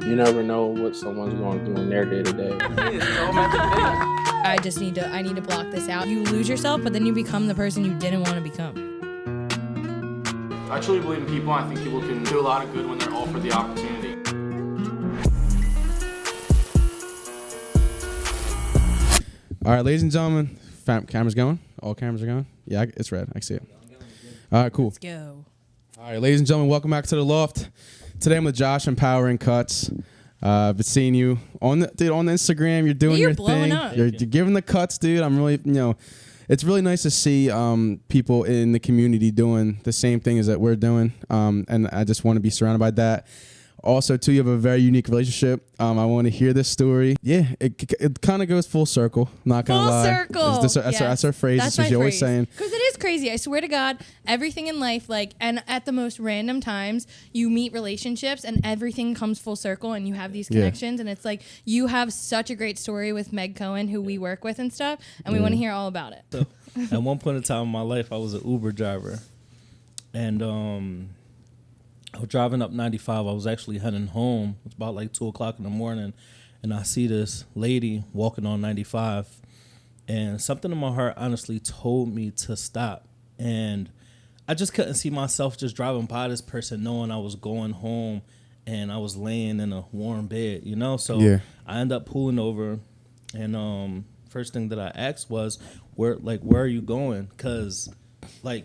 You never know what someone's going through in their day to day. I need to block this out. You lose yourself, but then you become the person you didn't want to become. I truly believe in people. I think people can do a lot of good when they're offered the opportunity. All right, ladies and gentlemen, cameras going? All cameras are going? Yeah, it's red. I see it. All right, cool. Let's go. All right, ladies and gentlemen, welcome back to the Loft. Today I'm with Josh, Empowering Cuts. I've been seeing you on Instagram. You're doing your thing. Up. You're giving the cuts, dude. I'm really, it's really nice to see people in the community doing the same thing as that we're doing. And I just want to be surrounded by that. Also, too, you have a very unique relationship. I want to hear this story. Yeah, it kind of goes full circle. Not gonna lie. Full circle. That's our phrase. That's what you're always saying. Because it is crazy. I swear to God, everything in life, and at the most random times, you meet relationships and everything comes full circle, and you have these connections, and it's like you have such a great story with Meg Cohen, who we work with and stuff, and we want to hear all about it. So, at one point in time in my life, I was an Uber driver, and I was driving up 95. I was actually heading home. It's about like 2 o'clock in the morning. And I see this lady walking on 95. And something in my heart honestly told me to stop. And I just couldn't see myself just driving by this person knowing I was going home and I was laying in a warm bed, So I ended up pulling over. And first thing that I asked was, where are you going? Because,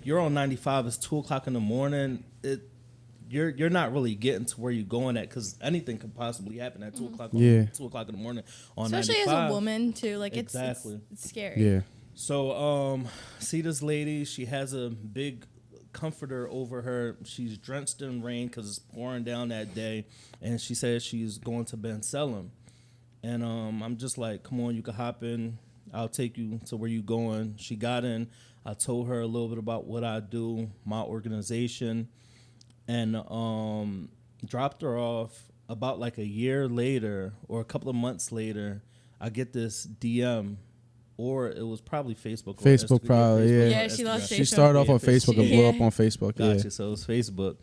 you're on 95. It's 2 o'clock in the morning. You're not really getting to where you're going at because anything could possibly happen at 2 o'clock. 2 o'clock in the morning on 95. Especially as a woman too, exactly. It's scary. Yeah. So see this lady. She has a big comforter over her. She's drenched in rain because it's pouring down that day, and she says she's going to Ben Salem. And I'm just like, come on, you can hop in. I'll take you to where you're going. She got in. I told her a little bit about what I do, my organization. And dropped her off. About a year later or a couple of months later, I get this DM, or it was probably Facebook. Facebook, probably, Facebook, yeah. She lost Facebook. She started off on Facebook and blew up on Facebook. Gotcha. So it was Facebook,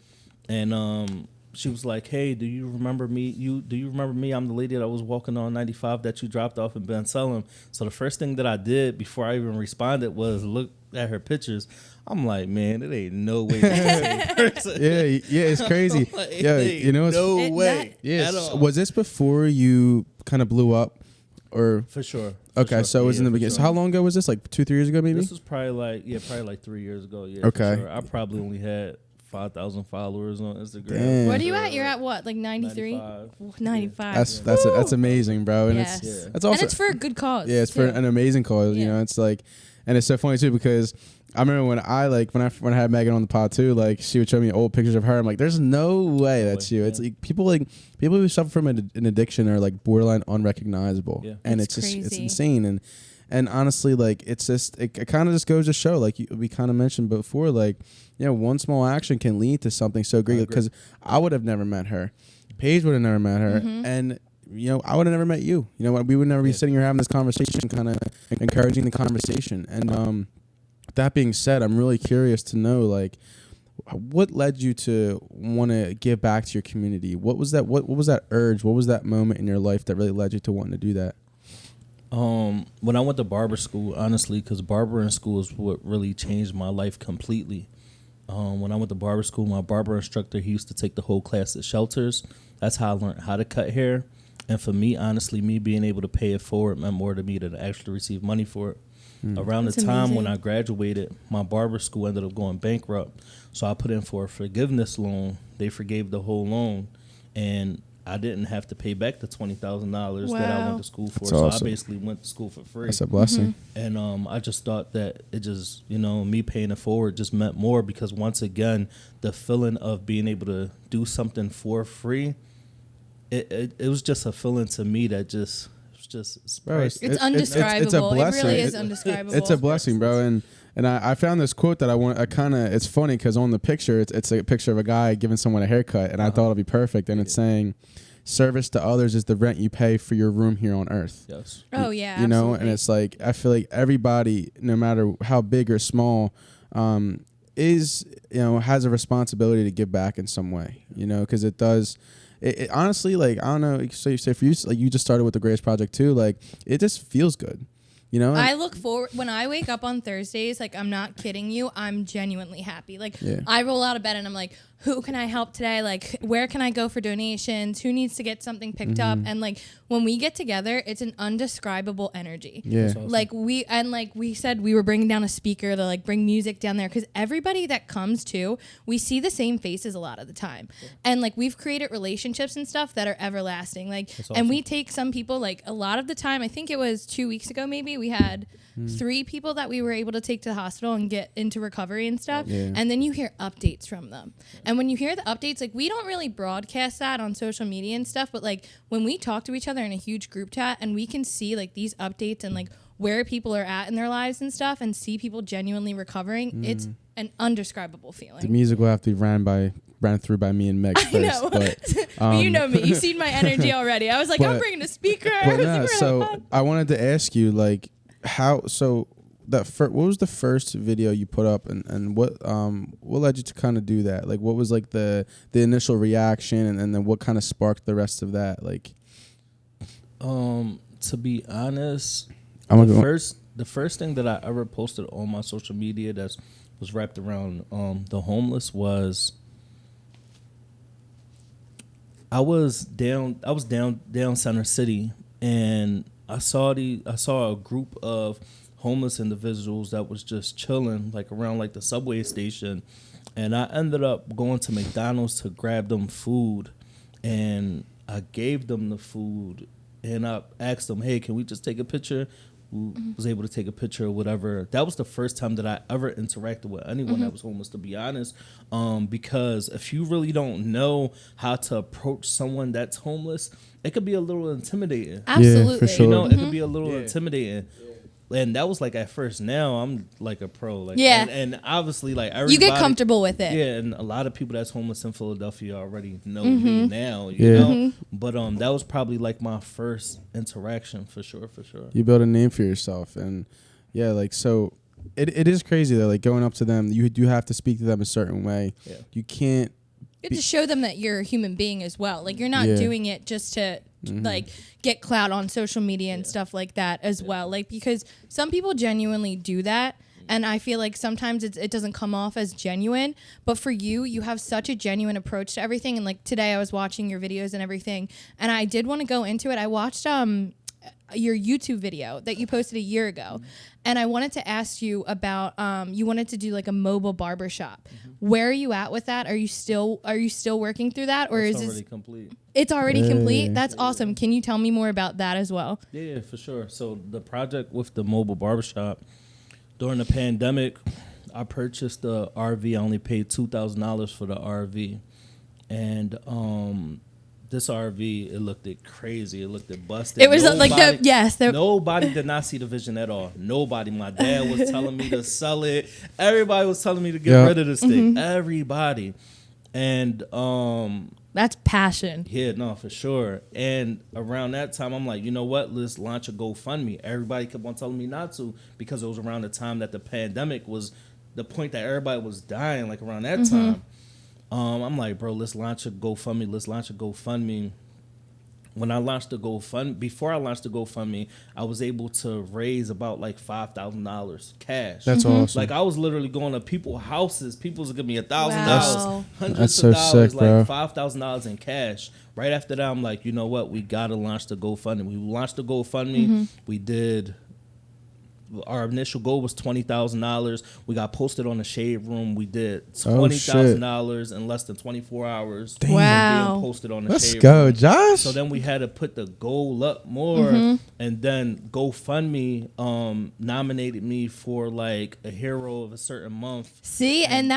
and she was like, "Hey, do you remember me? Do you remember me? I'm the lady that was walking on 95 that you dropped off in Ben Salem." So the first thing that I did before I even responded was look at her pictures. I'm like, man, it ain't no way that's the same person. Yeah, it's crazy. It's no way. Yes. Was this before you kind of blew up, or for sure? Okay, so it was in the beginning. Sure. So how long ago was this? 2-3 years ago, maybe? This was probably 3 years ago. Yeah. Okay. For sure. I probably only had 5,000 followers on Instagram. Damn. What are you at? You're at what? 93? 95. That's amazing, bro. And yes. it's also, and it's for a good cause. Yeah, it's for an amazing cause. Yeah. It's and it's so funny too because I remember when I had Megan on the pod too, she would show me old pictures of her. I'm like, there's no way that's you. It's people who suffer from an addiction are borderline unrecognizable. Yeah. And it's just it's insane. And honestly, it's just it kind of just goes to show, we kind of mentioned before, one small action can lead to something so great. Because I would have never met her, Paige would have never met her, and I would have never met you. We would never be sitting here having this conversation, kind of encouraging the conversation. And that being said, I'm really curious to know, what led you to want to give back to your community? What was that? What was that urge? What was that moment in your life that really led you to wanting to do that? When I went to barber school, honestly, because barber in school is what really changed my life completely. When I went to barber school, my barber instructor, he used to take the whole class at shelters. That's how I learned how to cut hair. And for me, honestly, me being able to pay it forward meant more to me than actually receive money for it. Around the time when I graduated, my barber school ended up going bankrupt. So I put in for a forgiveness loan. They forgave the whole loan. And I didn't have to pay back the $20,000 that I went to school for. That's awesome. So I basically went to school for free. That's a blessing. And I just thought that it just, me paying it forward just meant more because once again, the feeling of being able to do something for free, it was just a feeling to me that just... It's undescribable. It's a blessing. It really is undescribable. It's a blessing, bro. And I found this quote that it's funny because on the picture, it's a picture of a guy giving someone a haircut, and I thought it'd be perfect. And it's saying, service to others is the rent you pay for your room here on earth. Yes. Oh, yeah, absolutely. And it's I feel like everybody, no matter how big or small, has a responsibility to give back in some way, because it does it honestly, like, I don't know. So for you, like, you just started with the Greatest Project too. Like, it just feels good. You know, I look forward when I wake up on Thursdays. Like, I'm not kidding you. I'm genuinely happy. Like, I roll out of bed and I'm like, who can I help today? Like, where can I go for donations? Who needs to get something picked up? And like, when we get together, it's an undescribable energy. Yeah. Awesome. Like we said, we were bringing down a speaker to like bring music down there because everybody that comes to, we see the same faces a lot of the time, and like we've created relationships and stuff that are everlasting. Like, awesome. and we take some people, like a lot of the time. I think it was 2 weeks ago, maybe we had 3 people that we were able to take to the hospital and get into recovery and stuff. Yeah. And then you hear updates from them. And when you hear the updates, like we don't really broadcast that on social media and stuff, but like when we talk to each other in a huge group chat and we can see like these updates and like where people are at in their lives and stuff and see people genuinely recovering, it's an undescribable feeling. The music will have to be ran through by me and Meg first. I know. But, you know me. You've seen my energy already. I was like, I'm bringing a speaker. But no, so I wanted to ask you, like, what was the first video you put up, and what led you to kind of do that? Like, what was like the initial reaction, and then what kind of sparked the rest of that? Like, to be honest, the first thing that I ever posted on my social media that was wrapped around the homeless was I was down Center City, and I saw a group of homeless individuals that was just chilling like around like the subway station, and I ended up going to McDonald's to grab them food, and I gave them the food, and I asked them, hey, can we just take a picture? Was able to take a picture or whatever. That was the first time that I ever interacted with anyone that was homeless, to be honest, because if you really don't know how to approach someone that's homeless, it could be a little intimidating. Absolutely. Yeah, for sure. You know, it could be a little intimidating. And that was like at first. Now I'm like a pro. Like, yeah. And obviously, like, everybody, you get comfortable with it. Yeah, and a lot of people that's homeless in Philadelphia already know me now. You know, but that was probably like my first interaction for sure. You built a name for yourself, and yeah, like, so it is crazy though. Like, going up to them, you do have to speak to them a certain way. Yeah. You can't. You have to show them that you're a human being as well. Like, you're not doing it just to like get clout on social media and stuff like that as well. Like, because some people genuinely do that, and I feel like sometimes it doesn't come off as genuine. But for you, you have such a genuine approach to everything. And like today, I was watching your videos and everything, and I did want to go into it. I watched your YouTube video that you posted a year ago, and I wanted to ask you about you wanted to do like a mobile barber shop. Where are you at with that? Are you still working through that, or it's is already complete? It's already complete. That's awesome. Can you tell me more about that as well? Yeah, for sure. So the project with the mobile barbershop, during the pandemic, I purchased the RV. I only paid $2,000 for the RV, and this RV, it looked crazy. It looked busted. It was Nobody did not see the vision at all. Nobody. My dad was telling me to sell it. Everybody was telling me to get rid of this thing. Everybody. And that's passion. Yeah, no, for sure. And around that time, I'm like, you know what? Let's launch a GoFundMe. Everybody kept on telling me not to, because it was around the time that the pandemic was the point that everybody was dying, like around that time. I'm like, bro, let's launch a GoFundMe. When I launched the GoFundMe, before I launched the GoFundMe, I was able to raise about like $5,000 cash. That's awesome. Like, I was literally going to people's houses. People's giving me $1,000, wow. hundreds of dollars, like $5,000 in cash. Right after that, I'm like, you know what? We gotta launch the GoFundMe. We launched the GoFundMe. We did. Our initial goal was $20,000. We got posted on the Shade Room. We did $20,000 in less than 24 hours. Damn. Wow. Being posted on the Let's Shade go, Room. Josh. So then we had to put the goal up more, and then GoFundMe nominated me for like a hero of a certain month. See, and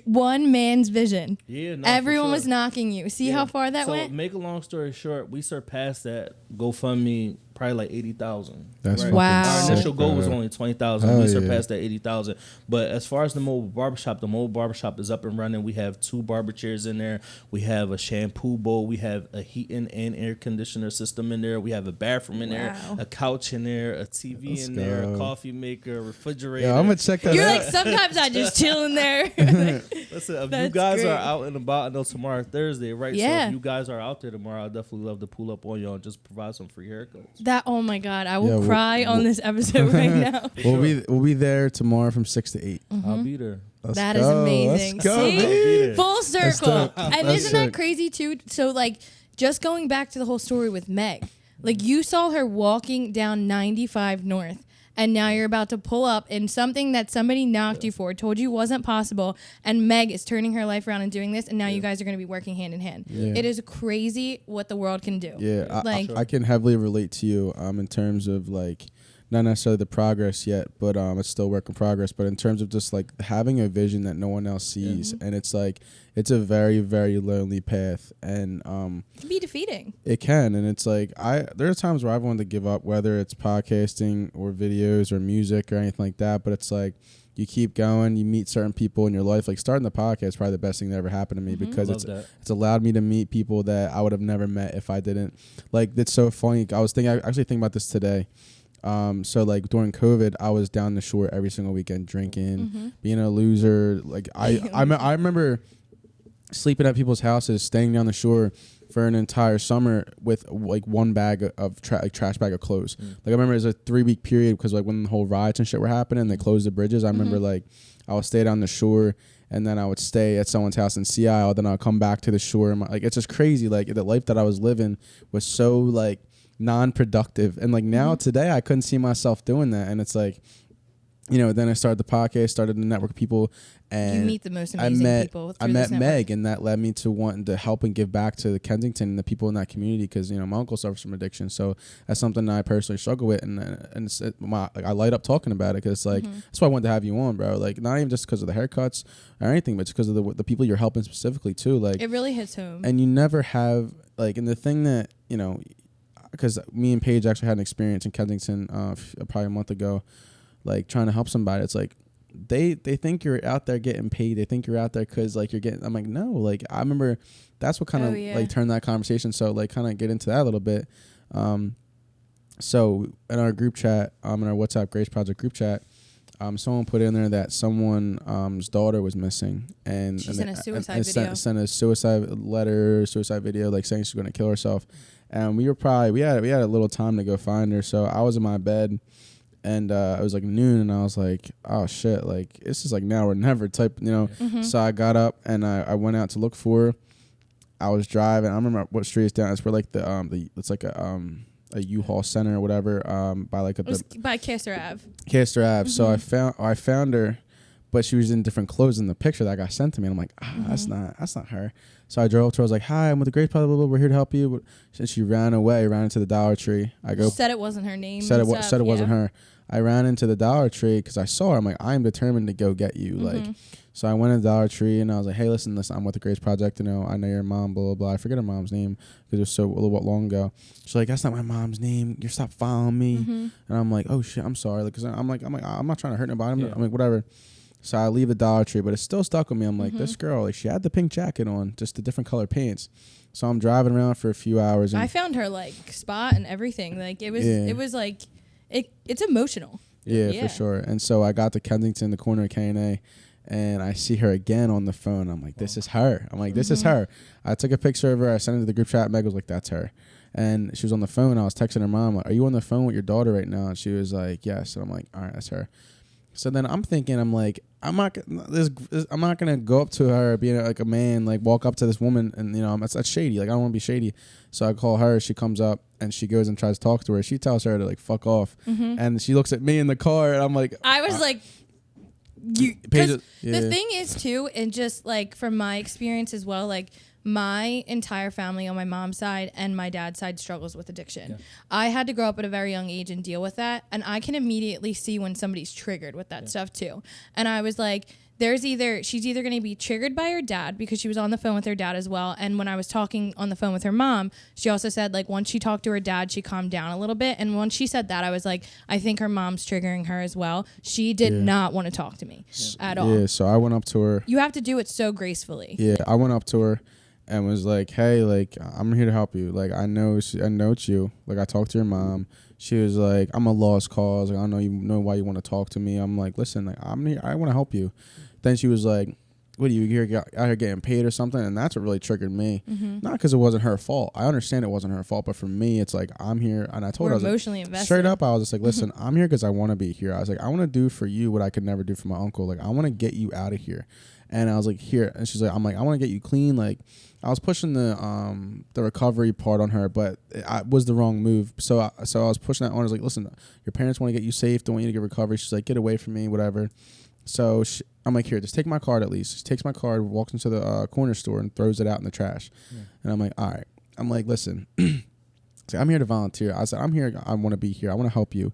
one man's vision. Yeah, no, everyone for sure. was knocking you. See how far that went? So make a long story short, we surpassed that GoFundMe probably like 80,000. That's right? Wow. Our fucking initial sick, goal bro. was only 20,000. Hell We yeah. surpassed that 80,000. But as far as the mobile barbershop is up and running. We have 2 barber chairs in there. We have a shampoo bowl. We have a heating and air conditioner system in there. We have a bathroom in there, Wow. a couch in there, a TV Let's in there, a go. coffee maker, a refrigerator. Yeah, I'm gonna check that You're out. like, sometimes I just chill in there. Listen, if you That's guys great. are out and about, I know tomorrow Thursday, right? So Yeah. if you guys are out there tomorrow, I'd definitely love to pull up on y'all and just provide some free haircuts. Oh my God, I Yeah, will we'll- cry on this episode right now. We'll be there tomorrow from 6 to 8. I'll be there. Let's That go. is amazing. Let's go, See? baby. Full circle. dope. And That's isn't that sick. crazy too? So like just going back to the whole story with Meg, like you saw her walking down 95 North and now you're about to pull up in something that somebody knocked you for, told you wasn't possible, and Meg is turning her life around and doing this, and now you guys are going to be working hand in hand. Yeah. It is crazy what the world can do. Yeah, Like- I can heavily relate to you in terms of like not necessarily the progress yet, but it's still work in progress. But in terms of just like having a vision that no one else sees, and it's like it's a very, very lonely path, and It can be defeating. it can, and it's like there are times where I've wanted to give up, whether it's podcasting or videos or music or anything like that. But it's like you keep going, you meet certain people in your life. Like starting the podcast is probably the best thing that ever happened to me because Love that. it's allowed me to meet people that I would have never met if I didn't. Like it's so funny. I actually thinking about this today. So like during COVID, I was down the shore every single weekend drinking, being a loser. Like I remember sleeping at people's houses, staying down the shore for an entire summer with like one bag of trash bag of clothes. Like I remember it was a 3-week period because like when the whole riots and shit were happening, they closed the bridges. I remember like I would stay down the shore and then I would stay at someone's house in Sea Isle. Then I'd come back to the shore. And like it's just crazy. Like the life that I was living was so like non-productive, and like now today I couldn't see myself doing that. And it's like, you know, then I started the podcast, started to network people, and You meet the most amazing people I through met this network. Meg, and that led me to wanting to help and give back to the Kensington and the people in that community because you know my uncle suffers from addiction, so that's something that I personally struggle with, and it's, I light up talking about it because like that's why I wanted to have you on, bro. Like not even just because of the haircuts or anything, but just because of the people you're helping specifically too. Like It really hits home. and you never have like, and the thing that you know, because me and Paige actually had an experience in Kensington probably a month ago, like trying to help somebody. It's like they think you're out there getting paid. They think you're out there because like you're getting. I'm like no. Like I remember that's what kind of like turned that conversation. So like kind of get into that a little bit. So in our group chat, in our WhatsApp Grace Project group chat, someone put in there that someone's daughter was missing, and She sent a suicide video. Sent a suicide letter, suicide video, like saying she's going to kill herself. And we had a little time to go find her. So I was in my bed, and it was like noon, and I was like, oh shit, like this is like now or never type, you know. So I got up and I went out to look for her. I was driving. I don't remember what street it's down. It's where like it's like a U-Haul center or whatever, by like It was by Castor Ave. Castor Ave. So I found her, but she was in different clothes in the picture that got sent to me. And I'm like, that's not her. So I drove to her. I was like, hi, I'm with the Grace Project. We're here to help you. And she ran away, ran into the Dollar Tree. I go. Said it wasn't her name. Said it and stuff, wasn't her. I ran into the Dollar Tree because I saw her. I'm like, I'm determined to go get you. Like, so I went to the Dollar Tree and I was like, hey, listen, I'm with the Grace Project. You know, I know your mom, blah, blah, blah. I forget her mom's name because it was so a little bit long ago. She's like, that's not my mom's name. You stop following me. And I'm like, oh shit, I'm sorry. Like, cause I'm not trying to hurt nobody. I'm like, whatever. So I leave the Dollar Tree, but it's still stuck with me. I'm like, this girl, like, she had the pink jacket on, just the different color pants. So I'm driving around for a few hours. And I found her like spot and everything. Like it was like it's emotional. Yeah, for sure. And so I got to Kensington, the corner of K&A, and I see her again on the phone. I'm like, this is her. I'm like, this is her. I took a picture of her. I sent it to the group chat. Meg was like, that's her. And she was on the phone. I was texting her mom, like, are you on the phone with your daughter right now? And she was like, yes. And I'm like, all right, that's her. So then I'm thinking, I'm like, I'm not gonna go up to her, being like a man, like walk up to this woman, and you know, that's shady. Like I don't want to be shady. So I call her. She comes up and she goes and tries to talk to her. She tells her to like fuck off, and she looks at me in the car, and I'm like, I was like, you. Paige, The thing is too, and just like from my experience as well, like my entire family on my mom's side and my dad's side struggles with addiction. Yeah. I had to grow up at a very young age and deal with that, and I can immediately see when somebody's triggered with that stuff too. And I was like, she's either going to be triggered by her dad because she was on the phone with her dad as well. And when I was talking on the phone with her mom, she also said like once she talked to her dad, she calmed down a little bit. And once she said that, I was like, I think her mom's triggering her as well. She did not want to talk to me at all. Yeah, so I went up to her. You have to do it so gracefully. Yeah, I went up to her and was like, hey, like, I'm here to help you. Like, I know it's you. Like, I talked to your mom. She was like, I'm a lost cause. Like, I know you know why you want to talk to me. I'm like, listen, like, I'm here. I want to help you. Then she was like, what are you out here getting paid or something? And that's what really triggered me. Not because it wasn't her fault. I understand it wasn't her fault. But for me, it's like, I'm here. And I told her, I was emotionally like, invested. straight up, I was just like, listen, I'm here because I want to be here. I was like, I want to do for you what I could never do for my uncle. Like, I want to get you out of here. And I was like, here. And she's like, I'm like, I want to get you clean. Like, I was pushing the recovery part on her, but it was the wrong move. So I was pushing that on her. I was like, listen, your parents want to get you safe. Don't want you to get recovery. She's like, get away from me, whatever. So I'm like, here, just take my card at least. She takes my card, walks into the corner store and throws it out in the trash. Yeah. And I'm like, all right. I'm like, listen, I'm here to volunteer. I said, I'm here. I want to be here. I want to help you.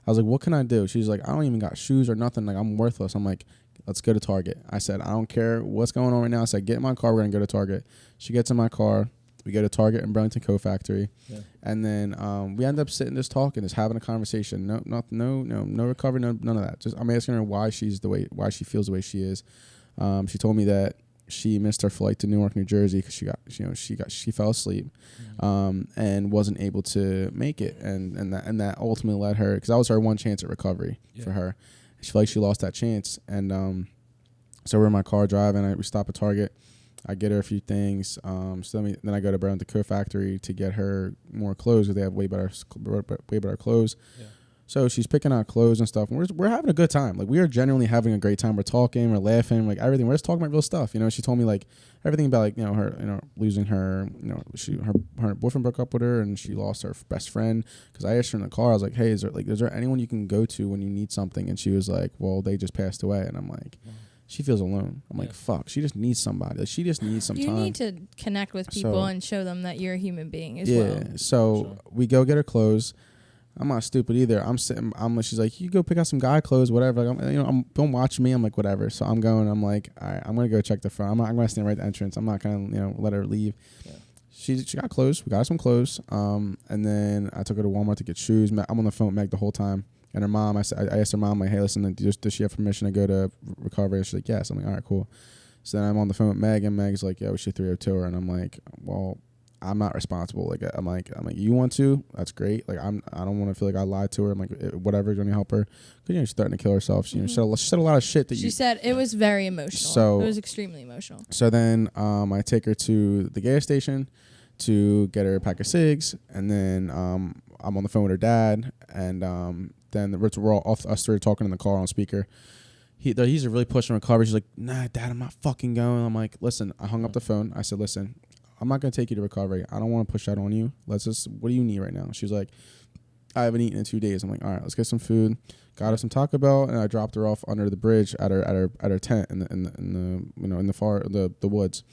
I was like, what can I do? She's like, I don't even got shoes or nothing. Like, I'm worthless. I'm like, let's go to Target. I said, I don't care what's going on right now. I said, get in my car. We're going to go to Target. She gets in my car. We go to Target in Burlington Co-Factory. Yeah. And then we end up sitting just talking, just having a conversation. No recovery, none of that. Just I'm asking her why she feels the way she is. She told me that she missed her flight to Newark, New Jersey because she fell asleep and wasn't able to make it. And that ultimately led her, because that was her one chance at recovery for her. She felt like she lost that chance. And so we're in my car driving. We stop at Target. I get her a few things. So then I go to Burlington Co-Factory to get her more clothes because they have way better clothes. Yeah. So she's picking out clothes and stuff. And we're having a good time. Like, we are genuinely having a great time. We're talking, we're laughing, like everything. We're just talking about real stuff. You know, she told me like everything about like, her, losing her, her boyfriend broke up with her and she lost her best friend. Because I asked her in the car, I was like, hey, is there anyone you can go to when you need something? And she was like, well, they just passed away. And I'm like, she feels alone. I'm like, fuck. She just needs somebody. Like, she just needs some time. You need to connect with people and show them that you're a human being as well. Yeah. So we go get her clothes. I'm not stupid either. She's like, you go pick out some guy clothes, whatever. Like, don't watch me. I'm like, whatever. So I'm going. I'm like, all right, I'm gonna go check the front. I'm gonna stand right at the entrance. I'm not gonna, let her leave. Yeah. She got clothes. We got her some clothes. And then I took her to Walmart to get shoes. I'm on the phone with Meg the whole time. And her mom, I asked her mom, like, hey, listen, does she have permission to go to recovery? And she's like, yes. I'm like, all right, cool. So then I'm on the phone with Meg, and Meg's like, yeah, we should 302 her. And I'm like, well, I'm not responsible. Like, I'm like, you want to? That's great. Like, I don't want to feel like I lied to her. I'm like, whatever, you're gonna help her. Because she's threatening to kill herself. She said a lot of shit that she said it was very emotional. So it was extremely emotional. So then I take her to the gas station to get her a pack of cigs, and then I'm on the phone with her dad, and then we're all off. Us three talking in the car on speaker. He's really pushing recovery. She's like, nah, Dad, I'm not fucking going. I'm like, listen, I hung up the phone. I said, listen, I'm not going to take you to recovery. I don't want to push that on you. What do you need right now? She's like, I haven't eaten in 2 days. I'm like, all right, let's get some food. Got her some Taco Bell, and I dropped her off under the bridge at her tent in the woods.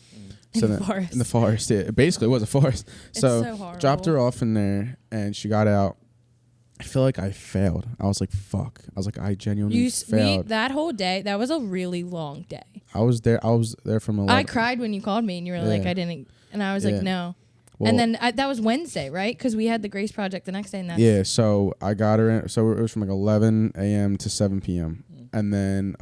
So in the forest. Yeah, basically it was a forest. So dropped her off in there, and she got out. I feel like I failed. I was like, fuck. I was like, I genuinely failed. That whole day, that was a really long day. I was there from 11. I cried when you called me and you were like, I didn't. And I was like, no. Well, and then that was Wednesday, right? Because we had the Grace Project the next day. And so I got her in. So it was from like 11 a.m. to 7 p.m. And then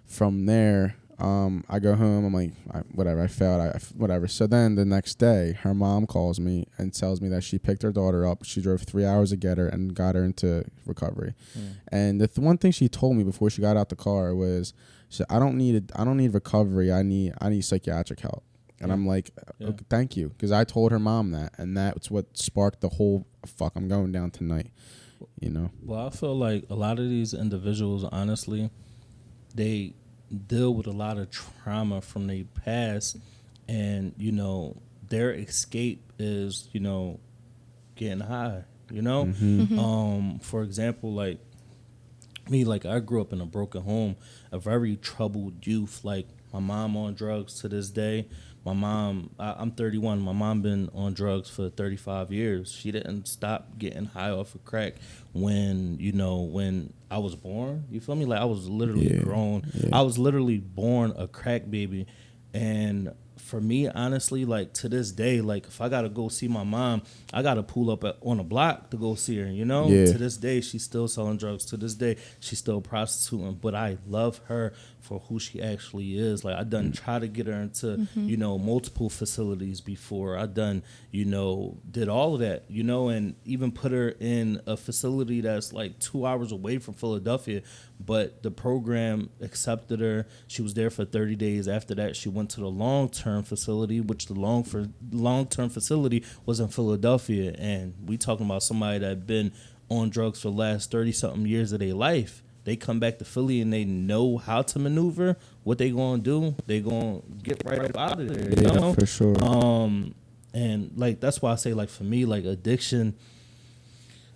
from there, I go home. I'm like, whatever. I failed. Whatever. So then the next day, her mom calls me and tells me that she picked her daughter up. She drove 3 hours to get her and got her into recovery. And the one thing she told me before she got out the car was, she said, I don't need recovery. I need psychiatric help. And I'm like, okay, thank you, because I told her mom that, and that's what sparked the whole I'm going down tonight. Well, I feel like a lot of these individuals, honestly, they deal with a lot of trauma from their past, and their escape is getting high. For example, like me, like I grew up in a broken home, a very troubled youth. Like my mom on drugs to this day, My mom, I'm 31. My mom been on drugs for 35 years. She didn't stop getting high off of crack when I was born. You feel me? Like I was literally grown. Yeah. I was literally born a crack baby. And for me, honestly, like to this day, like if I gotta go see my mom, I gotta pull up on a block to go see her. To this day, she's still selling drugs. To this day, she's still prostituting. But I love her for who she actually is. Like I done try to get her into multiple facilities before. I done did all of that. And even put her in a facility that's like 2 hours away from Philadelphia. But the program accepted her. She was there for 30 days. After that, she went to the long-term facility, which the long-term facility was in Philadelphia. And we talking about somebody that had been on drugs for the last 30-something years of their life. They come back to Philly and they know how to maneuver. What they gonna do? They gonna get right up out of there. Yeah, for sure. And like that's why I say like for me like addiction.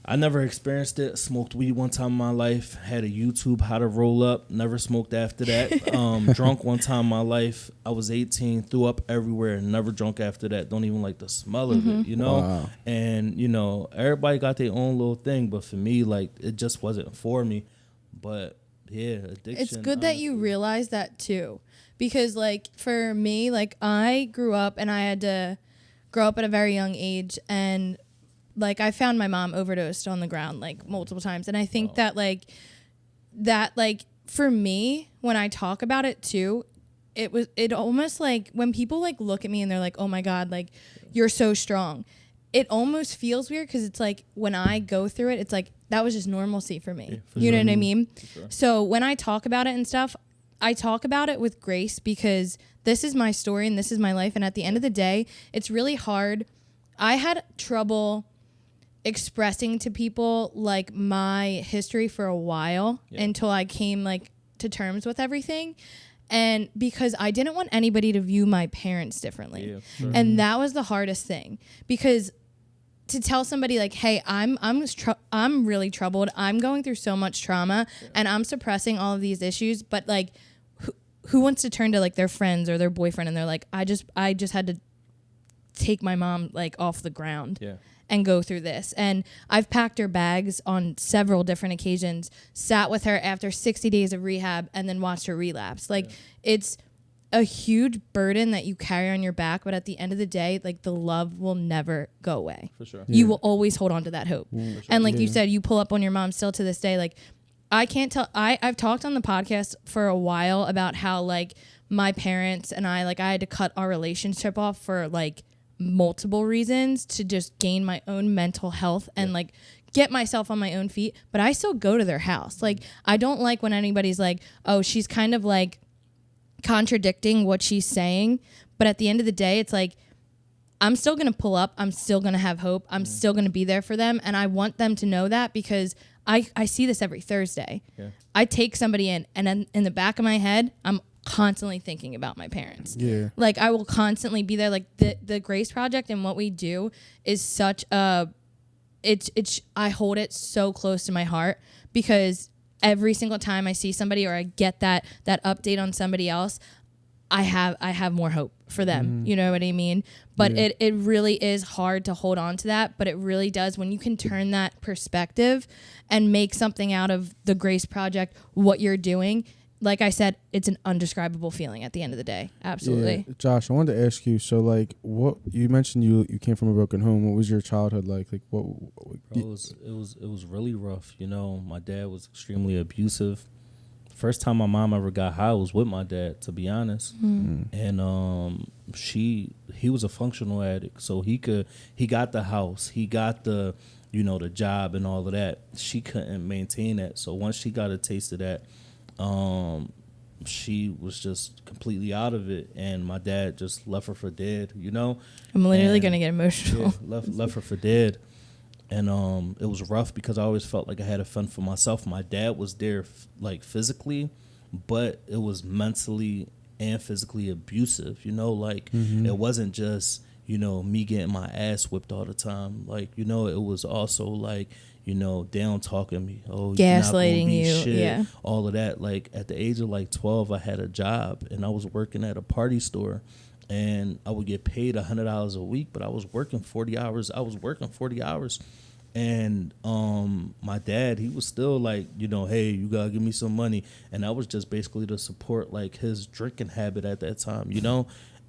I never experienced it. Smoked weed one time in my life. Had a YouTube how to roll up. Never smoked after that. Drunk one time in my life. I was 18. Threw up everywhere. Never drunk after that. Don't even like the smell of it. Wow. And everybody got their own little thing. But for me, like it just wasn't for me. But yeah, addiction. It's good that you realize that too, because like for me, like I grew up and I had to grow up at a very young age, and like I found my mom overdosed on the ground like multiple times, and I think that for me, when I talk about it too, it almost like when people like look at me and they're like, oh my God, like you're so strong. It almost feels weird because it's like when I go through it, it's like that was just normalcy for me. For you sure. know what I mean? Sure. So when I talk about it and stuff, I talk about it with grace because this is my story and this is my life. And at the end of the day, it's really hard. I had trouble expressing to people like my history for a while until I came like to terms with everything. And because I didn't want anybody to view my parents differently. Yeah, sure. And that was the hardest thing, because to tell somebody like, hey, I'm really troubled. I'm going through so much trauma and I'm suppressing all of these issues. But like, who wants to turn to like their friends or their boyfriend and they're like, I just had to take my mom like off the ground and go through this. And I've packed her bags on several different occasions, sat with her after 60 days of rehab, and then watched her relapse. Like it's a huge burden that you carry on your back, but at the end of the day, like the love will never go away. For sure. You will always hold on to that hope. Sure. And like you said, you pull up on your mom still to this day. Like I can't tell, I've talked on the podcast for a while about how like my parents and I had to cut our relationship off for like multiple reasons to just gain my own mental health and like get myself on my own feet. But I still go to their house. Like I don't like when anybody's like, oh, she's kind of like contradicting what she's saying, but at the end of the day, it's like I'm still gonna pull up, I'm still gonna have hope, I'm still gonna be there for them, and I want them to know that, because I see this every Thursday. I take somebody in, and then in the back of my head, I'm constantly thinking about my parents. Like I will constantly be there. Like the Grace Project and what we do is such a I hold it so close to my heart, because every single time I see somebody or I get that update on somebody else, I have more hope for them. You know what I mean? But it really is hard to hold on to that, but it really does when you can turn that perspective and make something out of the Grace Project, what you're doing. Like I said, it's an undescribable feeling at the end of the day. Absolutely. Yeah. Josh, I wanted to ask you, so like what you mentioned you came from a broken home. What was your childhood like? Like what Bro, it was really rough. My dad was extremely abusive. First time my mom ever got high was with my dad, to be honest. And he was a functional addict, so he got the house, he got the the job and all of that. She couldn't maintain that. So once she got a taste of that, she was just completely out of it, and my dad just left her for dead. I'm literally gonna get emotional. Left her for dead. And it was rough because I always felt like I had to fend for myself. My dad was there like physically, but it was mentally and physically abusive. It wasn't just me getting my ass whipped all the time. Like it was also like down talking me, gaslighting you, shit, all of that. Like at the age of like 12, I had a job and I was working at a party store. and I would get paid $100 a week, but I was working 40 hours. And my dad, he was still like, hey, you gotta give me some money. And that was just basically to support like his drinking habit at that time,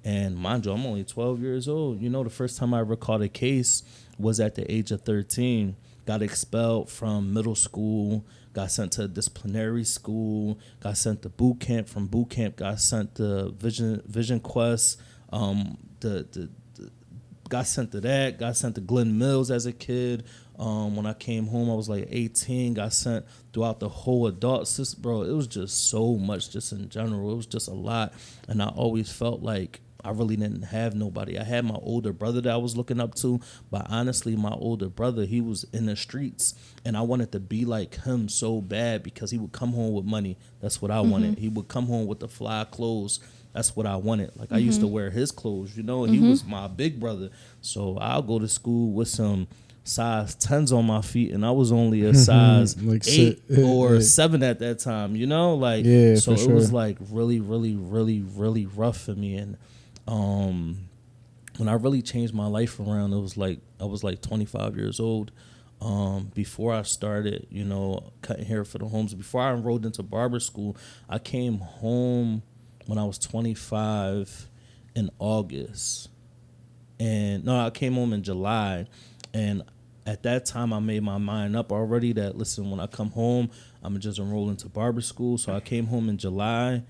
And mind you, I'm only 12 years old. The first time I ever caught a case was at the age of 13. Got expelled from middle school, got sent to disciplinary school, got sent to boot camp. From boot camp, got sent to Vision Quest. Got sent to that. Got sent to Glen Mills as a kid. When I came home, I was like 18. Got sent throughout the whole adult system. Bro, it was just so much just in general. It was just a lot. And I always felt like I really didn't have nobody. I had my older brother that I was looking up to. But honestly, my older brother, he was in the streets. And I wanted to be like him so bad because he would come home with money. That's what I wanted. He would come home with the fly clothes. That's what I wanted. Like I used to wear his clothes, He was my big brother. So I'll go to school with some size 10s on my feet, and I was only a size like 8 or 7 at that time, Like, so it was like really, really, really, really rough for me. And when I really changed my life around, it was like I was like 25 years old. Before I started, cutting hair for the homes, before I enrolled into barber school, I came home when I was 25 in August. And no, I came home in July. And at that time, I made my mind up already that, listen, when I come home, I'm just enroll into barber school. So I came home in July.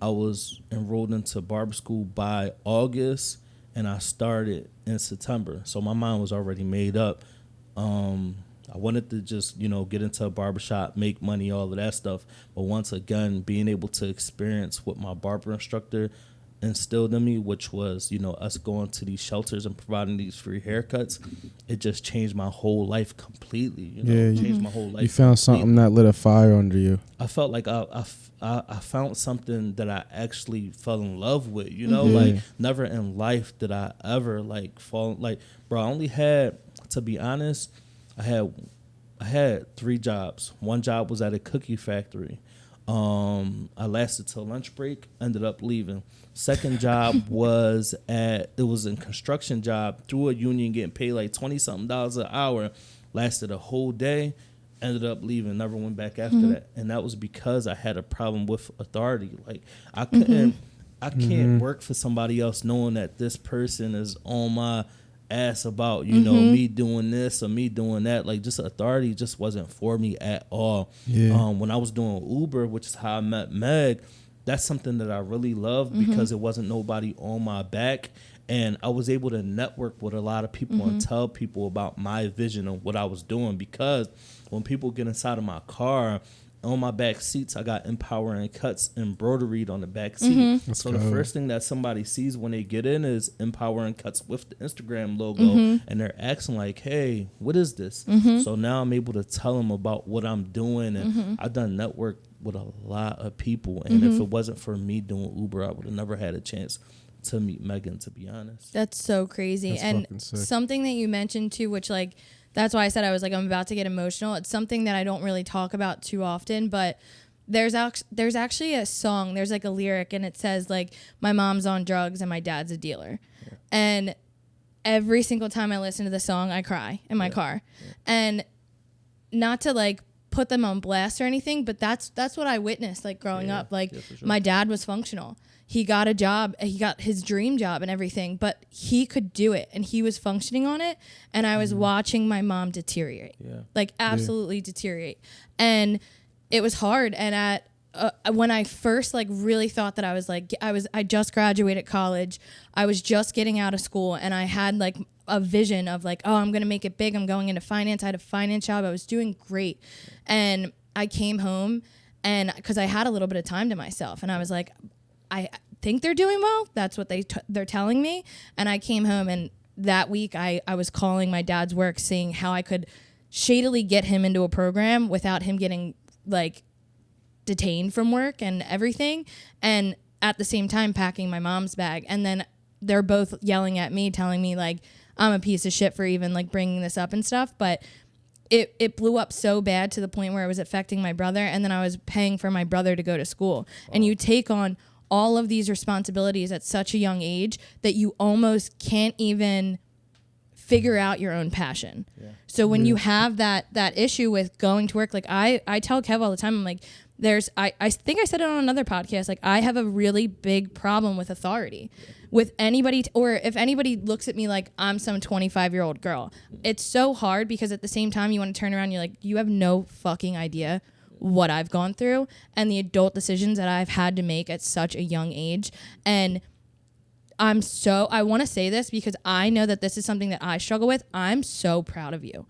I was enrolled into barber school by August, and I started in September. So my mind was already made up. I wanted to just, get into a barbershop, make money, all of that stuff. But once again, being able to experience what my barber instructor instilled in me, which was, us going to these shelters and providing these free haircuts, it just changed my whole life completely. Changed my whole life. You found something that lit a fire under you. I felt like I found something that I actually fell in love with. Like never in life did I ever like fall. Like, bro, I only had, to be honest, I had 3 jobs. One job was at a cookie factory. I lasted till lunch break, ended up leaving. Second job was a construction job through a union, getting paid like $20-something an hour. Lasted a whole day, ended up leaving, never went back after that. And that was because I had a problem with authority. Like I can't work for somebody else knowing that this person is on my ass about, me doing this or me doing that. Like, just authority just wasn't for me at all. When I was doing Uber, which is how I met Meg, that's something that I really loved because it wasn't nobody on my back. And I was able to network with a lot of people and tell people about my vision of what I was doing, because when people get inside of my car, on my back seats, I got empowering cuts embroidered on the back seat. So the first thing that somebody sees when they get in is empowering cuts with the Instagram logo, and they're asking like, "Hey, what is this?" So now I'm able to tell them about what I'm doing, and I've done network with a lot of people. And if it wasn't for me doing Uber, I would have never had a chance to meet Megan, to be honest. That's so crazy. That's and something that you mentioned too, which like, that's why I said I was like, I'm about to get emotional. It's something that I don't really talk about too often, but there's actually a song, there's like a lyric, and it says like, my mom's on drugs and my dad's a dealer. And every single time I listen to the song, I cry in my car. And not to like put them on blast or anything, but that's what I witnessed like growing up. Like my dad was functional. He got a job, he got his dream job and everything, but he could do it and he was functioning on it. And I was watching my mom deteriorate, like absolutely deteriorate. And it was hard. And when I first like really thought that I just graduated college, I was just getting out of school, and I had like a vision of like, oh, I'm going to make it big. I'm going into finance. I had a finance job. I was doing great. And I came home, and cause I had a little bit of time to myself, and I was like, I think they're doing well. That's what they're telling me. And I came home, and that week I was calling my dad's work, seeing how I could shadily get him into a program without him getting like detained from work and everything. And at the same time packing my mom's bag. And then they're both yelling at me, telling me like, I'm a piece of shit for even like bringing this up and stuff. But it blew up so bad to the point where it was affecting my brother. And then I was paying for my brother to go to school. And you take on all of these responsibilities at such a young age that you almost can't even figure out your own passion. Yeah. So when you have that issue with going to work, like I tell Kev all the time, I'm like, I think I said it on another podcast, like I have a really big problem with authority. With anybody, or if anybody looks at me like I'm some 25-year-old girl, it's so hard because at the same time you want to turn around and you're like, you have no fucking idea what I've gone through and the adult decisions that I've had to make at such a young age. And I want to say this because I know that this is something that I struggle with. I'm so proud of you.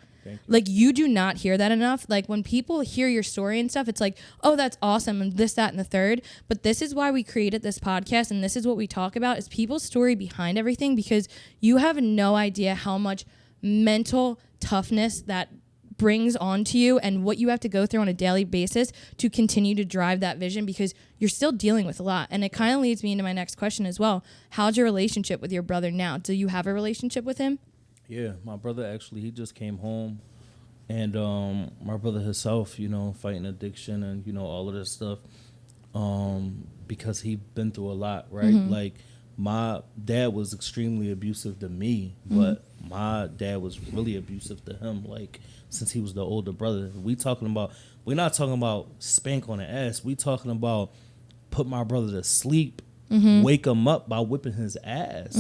Like, you do not hear that enough. Like, when people hear your story and stuff, it's like, oh, that's awesome, and this, that, and the third. But this is why we created this podcast, and this is what we talk about, is people's story behind everything, because you have no idea how much mental toughness that brings onto you and what you have to go through on a daily basis to continue to drive that vision, because you're still dealing with a lot. And it kind of leads me into my next question as well. How's your relationship with your brother now? Do you have a relationship with him? Yeah, my brother actually, he just came home, and my brother himself, fighting addiction and, all of this stuff, because he been through a lot, right? Mm-hmm. Like, my dad was extremely abusive to me, but my dad was really abusive to him, like, since he was the older brother. We're not talking about spank on the ass. We talking about put my brother to sleep, wake him up by whipping his ass,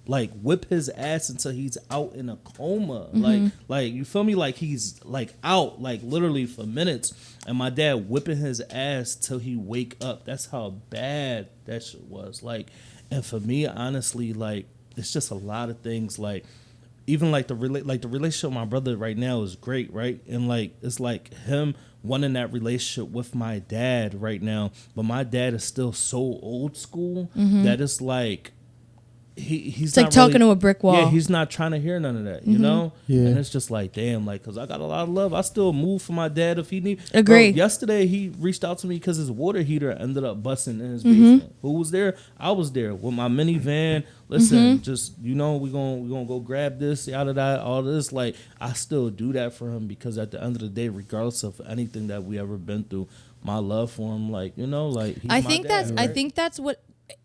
like whip his ass until he's out in a coma. Like you feel me? Like he's like out, like literally for minutes. And my dad whipping his ass till he wake up. That's how bad that shit was. Like, and for me, honestly, like, it's just a lot of things. Like, even like the relationship with my brother right now is great, right? And like, it's like him wanting that relationship with my dad right now, but my dad is still so old school that it's like, he's it's like talking to a brick wall. Yeah, he's not trying to hear none of that, you know? Yeah. And it's just like, damn, like, because I got a lot of love. I still move for my dad if he need. Agree. Bro, yesterday, he reached out to me because his water heater ended up busting in his basement. Who was there? I was there with my minivan. Listen, just, we gonna go grab this, out of that, all this. Like, I still do that for him because at the end of the day, regardless of anything that we ever been through, my love for him, like, he's I think my dad, right? I think that's what.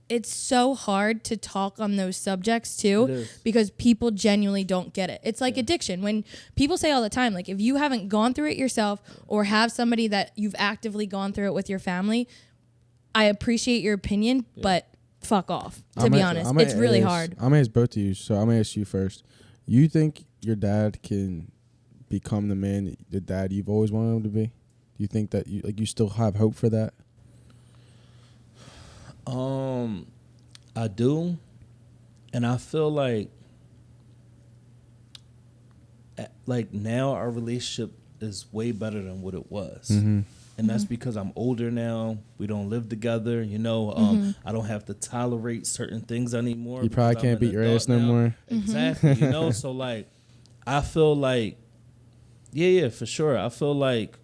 It's so hard to talk on those subjects too, because people genuinely don't get it. It's like addiction. When people say all the time, like, if you haven't gone through it yourself or have somebody that you've actively gone through it with your family, I appreciate your opinion, but fuck off, to be honest. It's really hard. I'm going to ask both of you, so I'm going to ask you first. You think your dad can become the dad you've always wanted him to be? Do you think that you still have hope for that? I do, and I feel like now our relationship is way better than what it was, and that's because I'm older now. We don't live together, I don't have to tolerate certain things anymore. You probably can't beat your ass no more. Exactly, So like, I feel like, yeah, for sure. I feel like.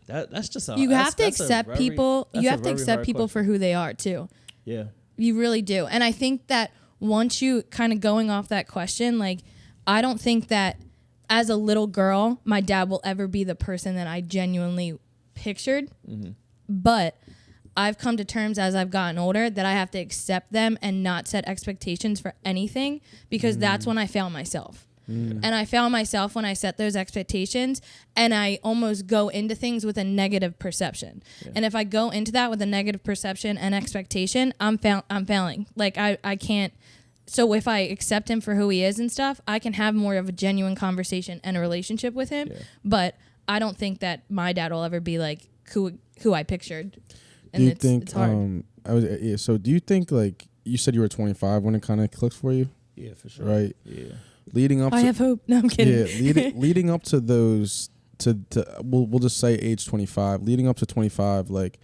That's just you have to accept people. You have to accept people for who they are too. Yeah, you really do. And I think that once you kind of going off that question, like, I don't think that as a little girl, my dad will ever be the person that I genuinely pictured. But I've come to terms as I've gotten older that I have to accept them and not set expectations for anything, because that's when I fail myself. And I found myself when I set those expectations and I almost go into things with a negative perception. Yeah. And if I go into that with a negative perception and expectation, I'm failing. Like, I can't. So if I accept him for who he is and stuff, I can have more of a genuine conversation and a relationship with him. Yeah. But I don't think that my dad will ever be like who I pictured. And it's hard. So do you think, like, you said you were 25 when it kind of clicked for you? Yeah, for sure. Right. Yeah. Leading up, I have hope. No, I'm kidding. Yeah, leading up to those, we'll just say age 25. Leading up to 25, like,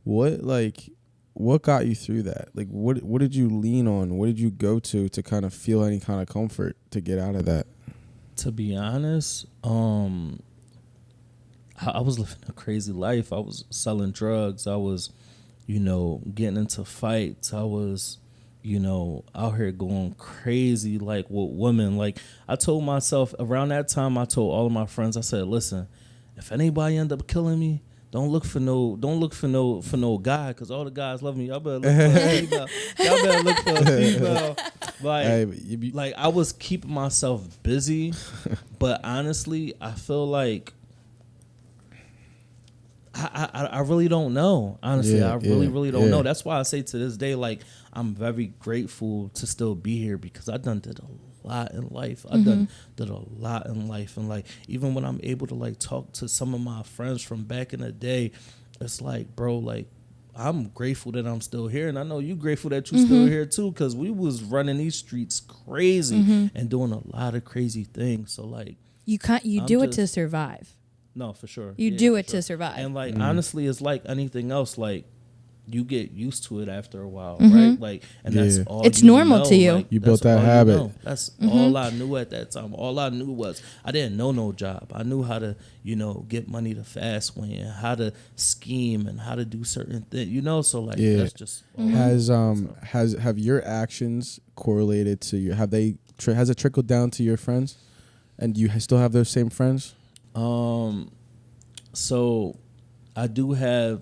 what got you through that? Like, what did you lean on? What did you go to kind of feel any kind of comfort to get out of that? To be honest, I was living a crazy life. I was selling drugs. I was, getting into fights. I was, out here going crazy, like, with women. Like, I told myself around that time, I told all of my friends, I said, listen, if anybody end up killing me, don't look for no guy, because all the guys love me. Y'all better look for a female. Y'all better look for a female. Like I was keeping myself busy, but honestly, I feel like I really don't know. Honestly, I really don't know. That's why I say to this day, like, I'm very grateful to still be here, because I done did a lot in life. I done did a lot in life. And like, even when I'm able to like talk to some of my friends from back in the day, it's like, bro, like, I'm grateful that I'm still here. And I know you grateful that you still here too, because we was running these streets crazy and doing a lot of crazy things. So like, you do it to survive. No, for sure. You do it to survive. And like, honestly, it's like anything else. Like, you get used to it after a while, right? Like, and that's all. It's you normal know. to you. Like, you built that habit. You know. That's all I knew at that time. All I knew was I didn't know no job. I knew how to, get money the fast way, and how to scheme, and how to do certain things. So like, that's just. Have your actions correlated to your? Have they? Has it trickled down to your friends, and you still have those same friends? So I do have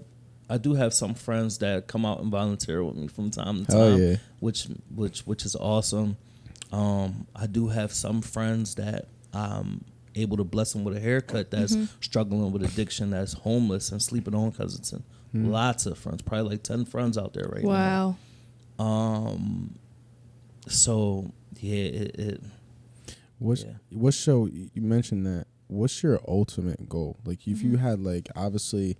some friends that come out and volunteer with me from time to time, which is awesome. I do have some friends that I'm able to bless them with a haircut that's struggling with addiction, that's homeless and sleeping on Kensington. Lots of friends, probably like 10 friends out there right now. Wow. So What show you mentioned that? What's your ultimate goal? Like, if you had, like, obviously,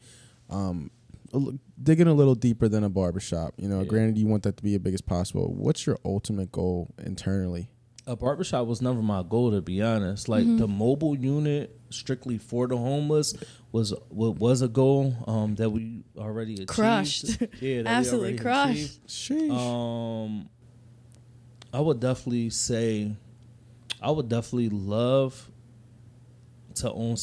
digging a little deeper than a barbershop, granted you want that to be as big as possible. What's your ultimate goal internally? A barbershop was never my goal, to be honest. Like, the mobile unit strictly for the homeless was a goal that we already achieved. Crushed. Yeah, absolutely crushed. Sheesh. I would definitely love to own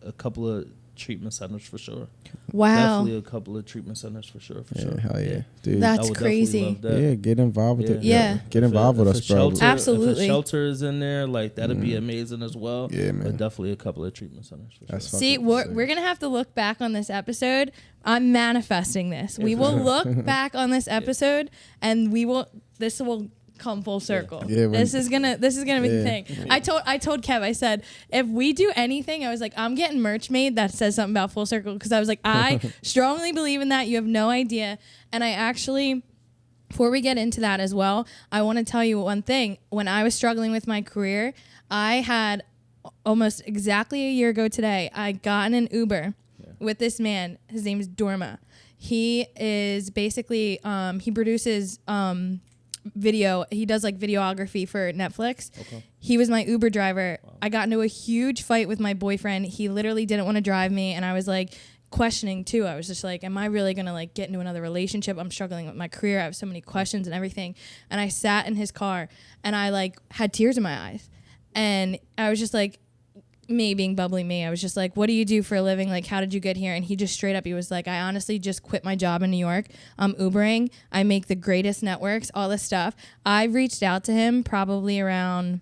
a couple of treatment centers for sure. Wow. Definitely a couple of treatment centers for sure. Hell yeah. Dude. That's crazy. Yeah, get involved with it. Yeah. Get involved with us, bro. Absolutely. If a shelter is in there, like, that'd be amazing as well. Yeah, man. But definitely a couple of treatment centers for sure. See, we're going to have to look back on this episode. I'm manifesting this. We will look back on this episode, and this will come full circle. This is gonna be the thing. I told Kev, I said, if we do anything, I was like, I'm getting merch made that says something about full circle, because I was like, I strongly believe in that. You have no idea. And I actually, before we get into that as well, I want to tell you one thing. When I was struggling with my career, I had almost exactly a year ago today, I got in an Uber with this man. His name is Dorma. He is basically he produces video. He does like videography for Netflix. Okay. He was my Uber driver. Wow. I got into a huge fight with my boyfriend. He literally didn't want to drive me, and I was like questioning too. I was just like, am I really gonna like get into another relationship? I'm struggling with my career. I have so many questions and everything. And I sat in his car, and I like had tears in my eyes, and I was just like, me being bubbly me, I was just like, what do you do for a living? Like, how did you get here? And he just straight up, he was like, I honestly just quit my job in New York. I'm Ubering. I make the greatest networks, all this stuff. I reached out to him probably around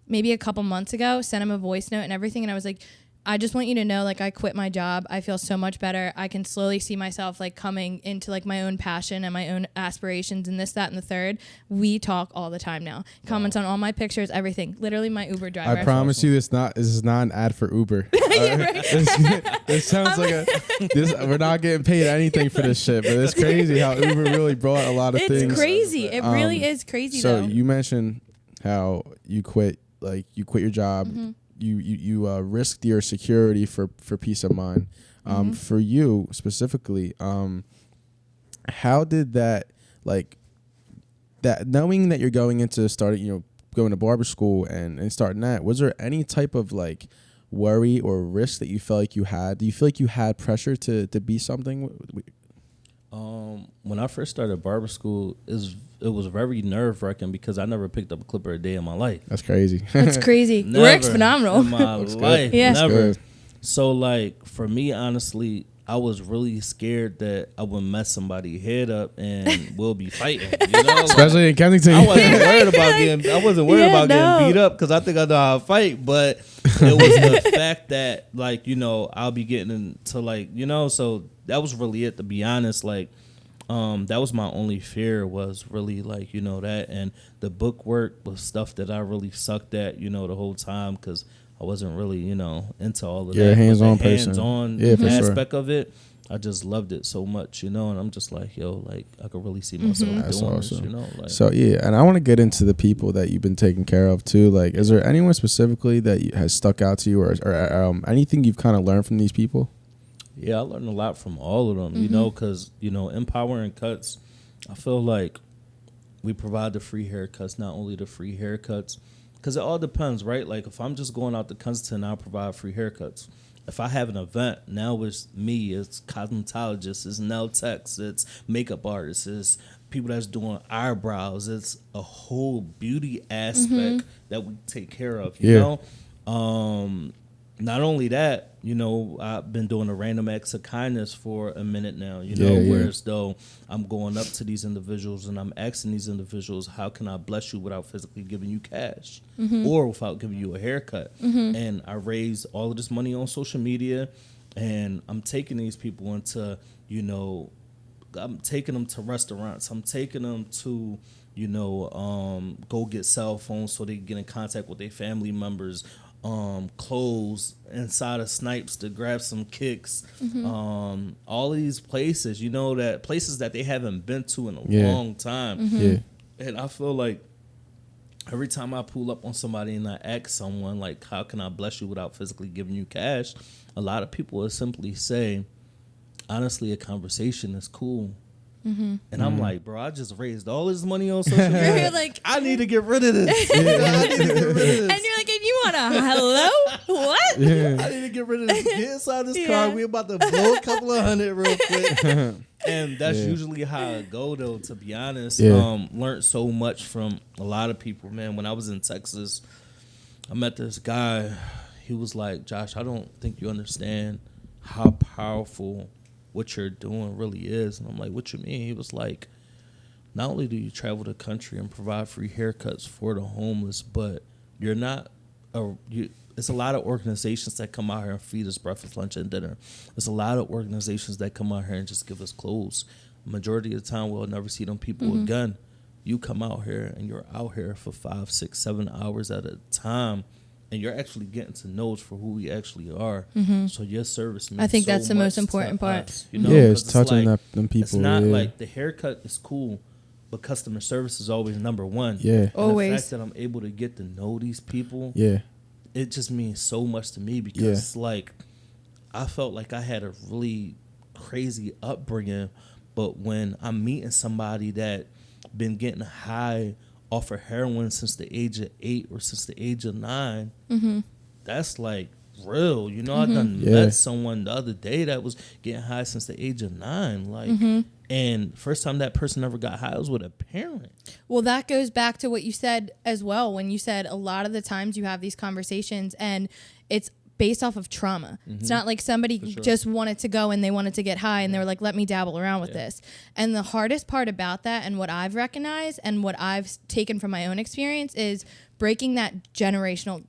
maybe a couple months ago, sent him a voice note and everything. And I was like, I just want you to know, like, I quit my job. I feel so much better. I can slowly see myself, like, coming into, like, my own passion and my own aspirations and this, that, and the third. We talk all the time now. Comments on all my pictures, everything. Literally my Uber driver. I promise you this is not an ad for Uber. Yeah, right. This sounds like we're not getting paid anything for this shit, but it's crazy how Uber really brought a lot of things. It's crazy. It really is crazy, so though. You mentioned how you quit your job. Mm-hmm. You risked your security for peace of mind. For you specifically, how did that, like, that knowing that you're going into going to barber school and starting that, was there any type of like worry or risk that you felt like you had? Do you feel like you had pressure to be something? When I first started barber school, it was very nerve-wracking because I never picked up a clipper a day in my life. That's crazy. That's crazy. Never Rick's phenomenal. in my life. Yeah. Never. So, like, for me, honestly, I was really scared that I would mess somebody's head up and we'll be fighting. You know, especially in Kensington. I wasn't worried about getting beat up because I think I know how to fight, but it was the fact that like, you know, I'll be getting into like, you know, so that was really it, to be honest. Like, that was my only fear, was really like, you know, that, and the book work was stuff that I really sucked at, you know, the whole time, because I wasn't really, you know, into all of that. You're a hands-on person. Hands-on aspect of it. I just loved it so much, you know, and I'm just like, yo, like, I could really see myself doing this, you know. Like, so, yeah, and I want to get into the people that you've been taking care of, too. Like, is there anyone specifically that has stuck out to you, or anything you've kind of learned from these people? Yeah, I learned a lot from all of them, you know, because, you know, Empowering Cuts, I feel like we provide the free haircuts, not only the free haircuts, because it all depends, right? Like, if I'm just going out to Kensington, I'll provide free haircuts. If I have an event, now it's me, it's cosmetologists, it's nail techs, it's makeup artists, it's people that's doing eyebrows, it's a whole beauty aspect that we take care of, you know? Not only that, you know, I've been doing a random acts of kindness for a minute now, you know, whereas though I'm going up to these individuals and I'm asking these individuals, how can I bless you without physically giving you cash or without giving you a haircut? And I raise all of this money on social media, and I'm taking these people into, you know, I'm taking them to restaurants. I'm taking them to, you know, go get cell phones so they can get in contact with their family members. Clothes inside of Snipes to grab some kicks. All these places, you know, that places that they haven't been to in a long time. And I feel like every time I pull up on somebody and I ask someone, like, how can I bless you without physically giving you cash? A lot of people will simply say, honestly, a conversation is cool. And I'm like, bro, I just raised all this money on social media. You're like, I need to get rid of this. I need to get rid of this. And you're like, and you want a hello? What? I need to get rid of this. Get inside this car. We about to blow a couple of hundred real quick. And that's usually how I go, though, to be honest. Learned so much from a lot of people, man. When I was in Texas, I met this guy. He was like, Josh, I don't think you understand how powerful what you're doing really is. And I'm like, what you mean? He was like, not only do you travel the country and provide free haircuts for the homeless, but you're not it's a lot of organizations that come out here and feed us breakfast, lunch, and dinner. There's a lot of organizations that come out here and just give us clothes. Majority of the time, we'll never see them people again. You come out here and you're out here for 5, 6, 7 hours at a time, and you're actually getting to know us for who we actually are. So your service means I think so that's the much most important to part. us, you know? It's 'Cause touching like, them people. It's not like the haircut is cool, but customer service is always number one. And always. the fact that I'm able to get to know these people, it just means so much to me, because like I felt like I had a really crazy upbringing, but when I'm meeting somebody that been getting high off of heroin since the age of 8 or since the age of 9, that's like real, you know. I done met someone the other day that was getting high since the age of 9, like, and first time that person ever got high was with a parent. Well, that goes back to what you said as well, when you said a lot of the times you have these conversations and it's based off of trauma. It's not like somebody just wanted to go and they wanted to get high and they were like, let me dabble around with this. And the hardest part about that, and what I've recognized and what I've taken from my own experience, is breaking that generational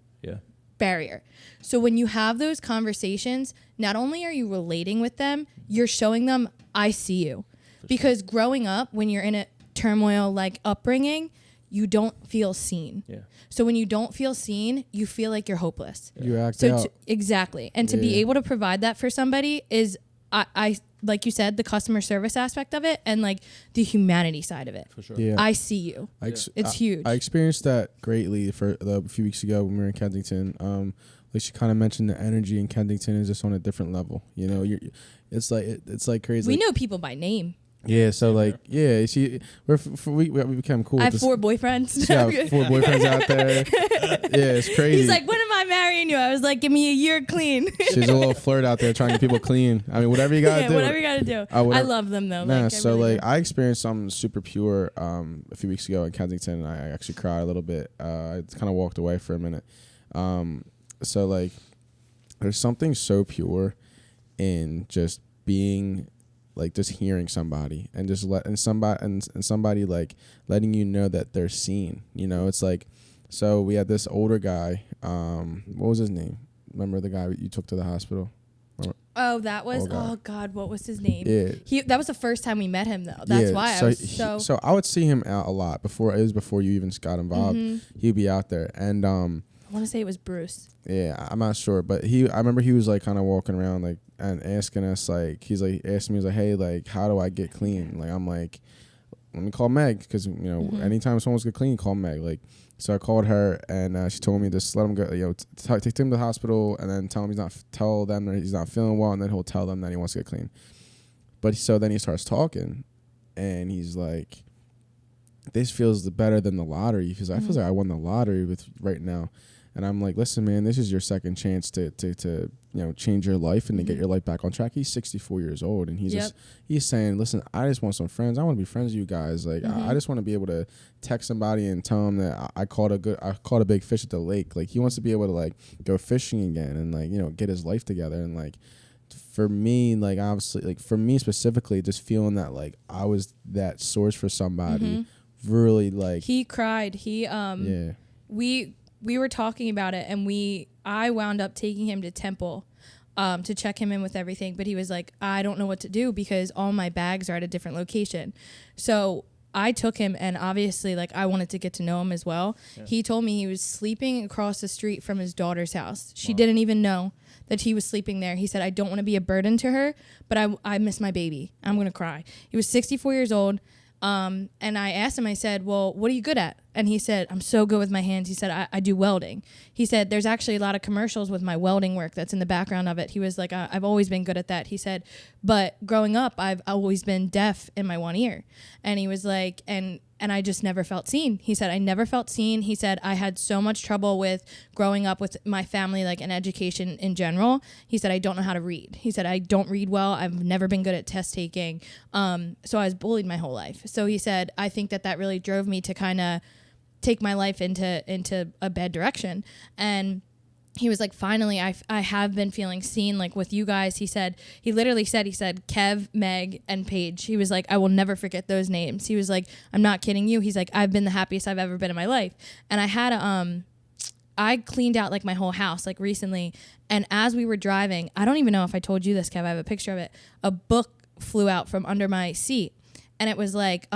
barrier. So when you have those conversations, not only are you relating with them, you're showing them, I see you. Because growing up, when you're in a turmoil like upbringing, you don't feel seen. So when you don't feel seen, you feel like you're hopeless. You act so out. Exactly. And to be able to provide that for somebody is, I like you said, the customer service aspect of it and like the humanity side of it. For sure. I see you. It's huge. I experienced that greatly for a few weeks ago when we were in Kensington. Like she kind of mentioned, the energy in Kensington is just on a different level. You know, it's like crazy. We know people by name. Yeah, so like, we became cool. I have 4 boyfriends. Yeah, 4 boyfriends out there. Yeah, it's crazy. He's like, when am I marrying you? I was like, give me a year clean. She's a little flirt out there trying to get people clean. I mean, whatever you gotta do. Whatever you gotta do. I love them though. Nah, I I experienced something super pure a few weeks ago in Kensington, and I actually cried a little bit. I kind of walked away for a minute. So like, there's something so pure in just being like just hearing somebody and just somebody like letting you know that they're seen. You know, it's like, so we had this older guy. What was his name? Remember the guy you took to the hospital? Remember? Oh, that was, oh God, what was his name? Yeah. That was the first time we met him though. That's why I was so I would see him out a lot before you even got involved. He'd be out there, and I want to say it was Bruce. Yeah, I'm not sure, but I remember he was like kind of walking around like and asking us like, he's like asking me, he's like, hey, like how do I get clean? Like I'm like, let me call Meg, because you know anytime someone's get clean, call Meg. Like, so I called her, and she told me just let him go, you know, take him to the hospital, and then tell them that he's not feeling well, and then he'll tell them that he wants to get clean. But so then he starts talking, and he's like, this feels better than the lottery, because I feel like I won the lottery with right now. And I'm like, listen, man, this is your second chance to you know, change your life and to get your life back on track. He's 64 years old, and he's saying, listen, I just want some friends. I want to be friends with you guys. Like, I just want to be able to text somebody and tell them that I caught a big fish at the lake. Like, he wants to be able to like go fishing again and like, you know, get his life together. And like, for me, like obviously, like for me specifically, just feeling that like I was that source for somebody, really like. He cried. We were talking about it, and I wound up taking him to Temple to check him in with everything. But he was like, I don't know what to do because all my bags are at a different location. So I took him, and obviously, like, I wanted to get to know him as well. Yeah. He told me he was sleeping across the street from his daughter's house. She didn't even know that he was sleeping there. He said, I don't want to be a burden to her, but I miss my baby. I'm going to cry. He was 64 years old. And I asked him, I said, well, what are you good at? And he said, I'm so good with my hands. He said, I do welding. He said, there's actually a lot of commercials with my welding work that's in the background of it. He was like, I've always been good at that. He said, but growing up, I've always been deaf in my one ear. And he was like, and I just never felt seen. He said, I never felt seen. He said, I had so much trouble with growing up with my family, like in education in general. He said, I don't know how to read. He said, I don't read well. I've never been good at test taking. So I was bullied my whole life. So he said, I think that really drove me to kind of take my life into a bad direction. And he was like, finally, I have been feeling seen, like with you guys. He literally said, Kev, Meg, and Paige. He was like, I will never forget those names. He was like, I'm not kidding you. He's like, I've been the happiest I've ever been in my life. And I had I cleaned out like my whole house like recently. And as we were driving, I don't even know if I told you this, Kev, I have a picture of it. A book flew out from under my seat. And it was like,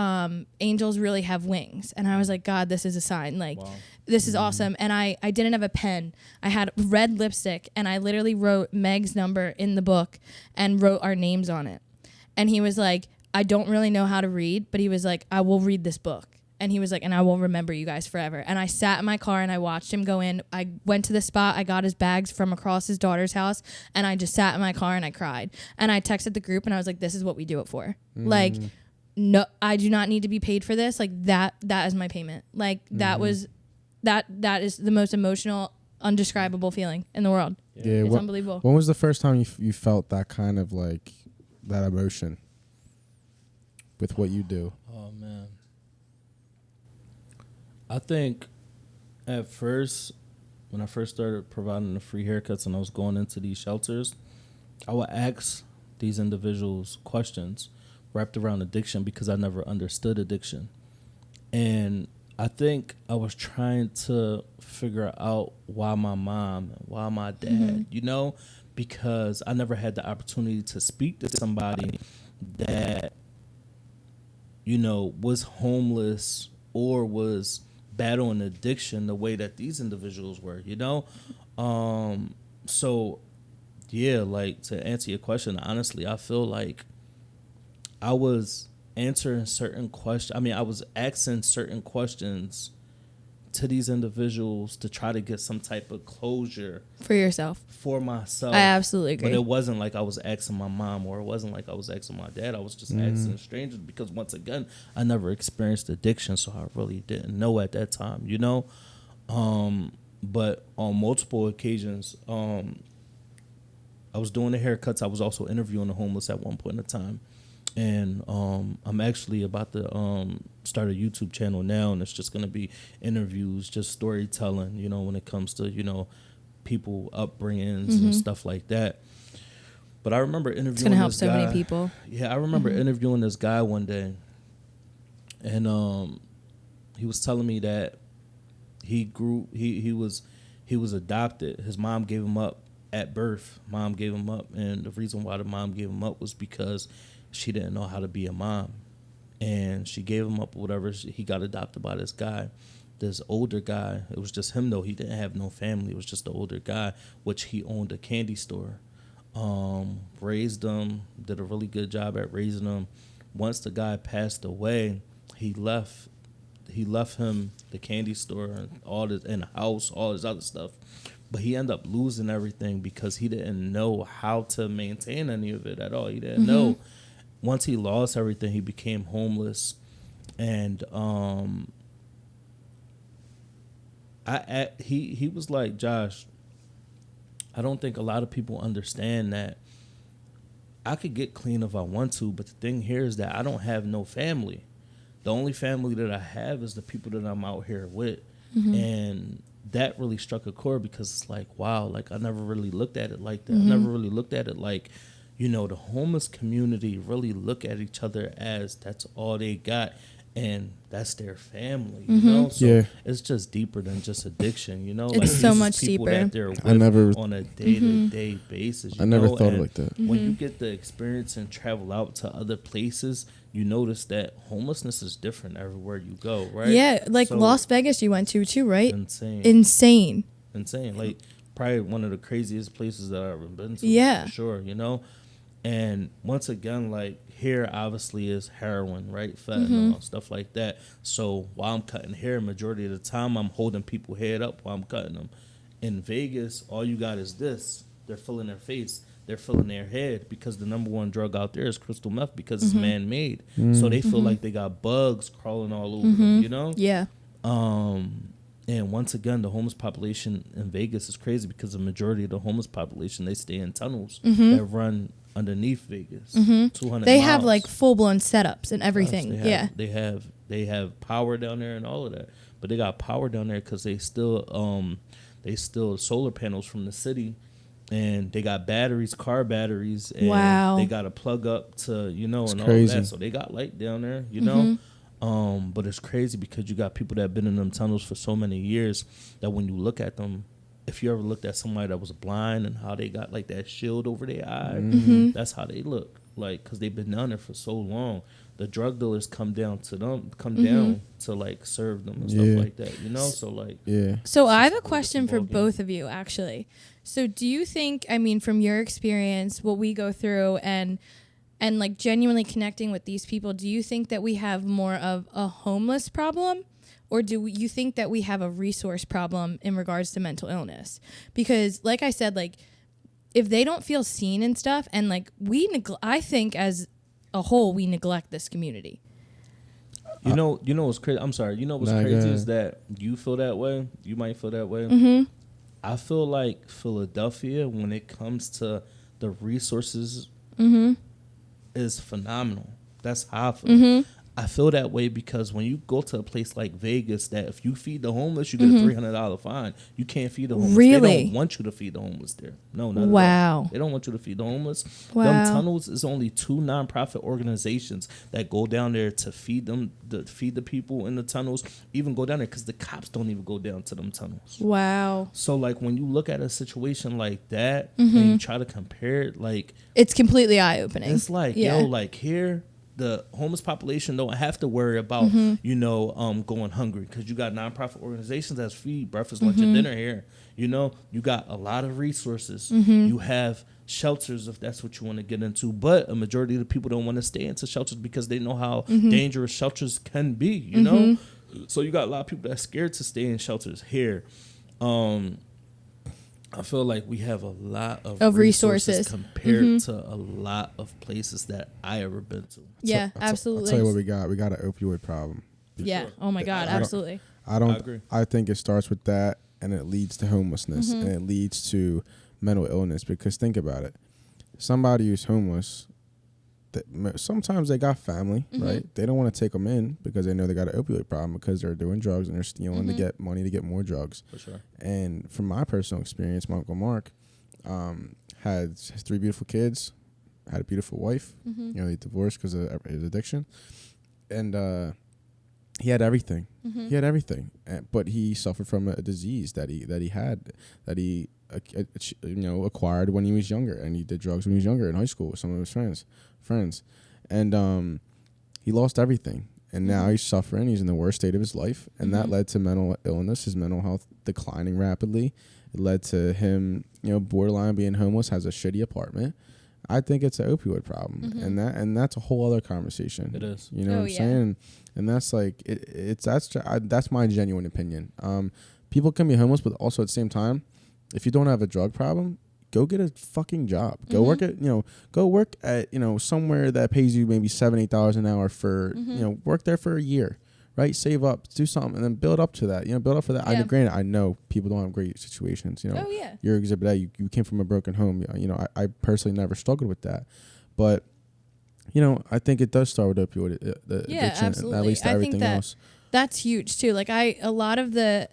angels really have wings. And I was like, God, this is a sign. Like, wow. This is awesome. And I didn't have a pen. I had red lipstick, and I literally wrote Meg's number in the book and wrote our names on it. And he was like, I don't really know how to read, but he was like, I will read this book. And he was like, and I will remember you guys forever. And I sat in my car and I watched him go in. I went to the spot. I got his bags from across his daughter's house. And I just sat in my car and I cried. And I texted the group and I was like, this is what we do it for. Like, no, I do not need to be paid for this. Like that is my payment. Like that was, that is the most emotional, undescribable feeling in the world. Yeah. It's unbelievable. When was the first time you felt that kind of like that emotion with what you do? Oh man. I think at first, when I first started providing the free haircuts and I was going into these shelters, I would ask these individuals questions wrapped around addiction because I never understood addiction. And I think I was trying to figure out why my mom and why my dad, you know, because I never had the opportunity to speak to somebody that, you know, was homeless or was battling addiction the way that these individuals were, you know? So, yeah, like, to answer your question, honestly, I feel like I was answering certain questions. I mean, I was asking certain questions to these individuals to try to get some type of closure. For yourself. For myself. I absolutely agree. But it wasn't like I was asking my mom or it wasn't like I was asking my dad. I was just asking strangers because, once again, I never experienced addiction, so I really didn't know at that time, you know? But on multiple occasions, I was doing the haircuts. I was also interviewing the homeless at one point in time. And I'm actually about to start a YouTube channel now, and it's just going to be interviews, just storytelling, you know, when it comes to, you know, people upbringings and stuff like that. But I remember interviewing It's gonna help this so guy. many people. Yeah, I remember interviewing this guy one day, and he was telling me that he was adopted. His mom gave him up at birth. Mom gave him up, and the reason why the mom gave him up was because she didn't know how to be a mom, and she gave him up. Whatever, he got adopted by this guy. This older guy. It was just him though. He didn't have no family. It was just the older guy, which he owned a candy store. Raised them, did a really good job at raising them. Once the guy passed away, he left him the candy store and all this, and the house, all this other stuff. But he ended up losing everything because he didn't know how to maintain any of it at all. He didn't know. Once he lost everything, he became homeless. And he was like, Josh, I don't think a lot of people understand that I could get clean if I want to, but the thing here is that I don't have no family. The only family that I have is the people that I'm out here with. And that really struck a chord because it's like, wow, like I never really looked at it like that. I never really looked at it like, you know, the homeless community really look at each other as that's all they got. And that's their family, you know? So it's just deeper than just addiction, you know? It's like so much people deeper. that they're with on a day-to-day basis. I never thought and like that. When you get the experience and travel out to other places, you notice that homelessness is different everywhere you go, right? Yeah, like So, Las Vegas you went to too, right? Insane. Insane. Like probably one of the craziest places that I've ever been to. Yeah. For sure, you know? And once again, like here obviously is heroin, right? Fentanyl, stuff like that. So while I'm cutting hair, majority of the time I'm holding people's head up while I'm cutting them. In Vegas, all you got is this. They're filling their face. They're filling their head because the number one drug out there is crystal meth because it's man-made. So they feel like they got bugs crawling all over them, you know? Yeah. And once again, the homeless population in Vegas is crazy because the majority of the homeless population, they stay in tunnels that run underneath Vegas. 200 They miles. have like full blown setups and everything. Yes, they have power down there and all of that. But they got power down there because they still solar panels from the city, and they got batteries, car batteries, and they got to plug up to and all of that. So they got light down there, you know. But it's crazy because you got people that have been in them tunnels for so many years that when you look at them, if you ever looked at somebody that was blind and how they got like that shield over their eye, that's how they look. Like, because they've been down there for so long. The drug dealers come down to like serve them and stuff like that, you know? So like, So I have a question for both of you, actually. So do you think, I mean, from your experience, what we go through and like genuinely connecting with these people, do you think that we have more of a homeless problem? Or do you think that we have a resource problem in regards to mental illness? Because like I said, like if they don't feel seen and stuff, and like I think as a whole, we neglect this community. You know what's crazy? I'm sorry. You know what's crazy is that you feel that way. You might feel that way. I feel like Philadelphia, when it comes to the resources, is phenomenal. That's how I feel. I feel that way because when you go to a place like Vegas, that if you feed the homeless, you get a $300 fine. You can't feed the homeless. Really? They don't want you to feed the homeless there. No, not at all. They don't want you to feed the homeless. Wow. Them tunnels is only 2 nonprofit organizations that go down there to feed them, to feed the people in the tunnels. Even go down there because the cops don't even go down to them tunnels. Wow. So like when you look at a situation like that and you try to compare it, like it's completely eye opening. it's like like here. The homeless population don't have to worry about, going hungry because you got nonprofit organizations that feed breakfast, lunch, and dinner here. You know, you got a lot of resources. You have shelters if that's what you want to get into, but a majority of the people don't want to stay into shelters because they know how dangerous shelters can be, you know? So you got a lot of people that's scared to stay in shelters here. I feel like we have a lot of resources compared to a lot of places that I ever been to. Yeah, absolutely. I'll tell you what we got. We got an opioid problem. Yeah. Sure. Oh my God, absolutely. I agree. I think it starts with that, and it leads to homelessness, and it leads to mental illness. Because think about it, somebody who's homeless, sometimes they got family, right? They don't want to take them in because they know they got an opioid problem because they're doing drugs and they're stealing to get money to get more drugs. For sure. And from my personal experience, my Uncle Mark, had his 3 beautiful kids, had a beautiful wife. You know, he divorced because of his addiction, and he had everything. He had everything, but he suffered from a disease that he acquired when he was younger, and he did drugs when he was younger in high school with some of his friends, and he lost everything. And now he's suffering. He's in the worst state of his life. And that led to mental illness, his mental health declining rapidly. It led to him, borderline being homeless, has a shitty apartment. I think it's an opioid problem. And that's a whole other conversation. It is. You know what I'm saying? And that's like, that's my genuine opinion. People can be homeless, but also at the same time, if you don't have a drug problem, go get a fucking job. Go work at, somewhere that pays you maybe $7-8 an hour for, work there for a year, right? Save up, do something, and then build up to that. Build up for that. Yeah. Granted, I know people don't have great situations. You're Exhibit A. You came from a broken home. I personally never struggled with that, but I think it does start with opioid the addiction, absolutely. at least I everything think else. That's huge too. Like a lot of the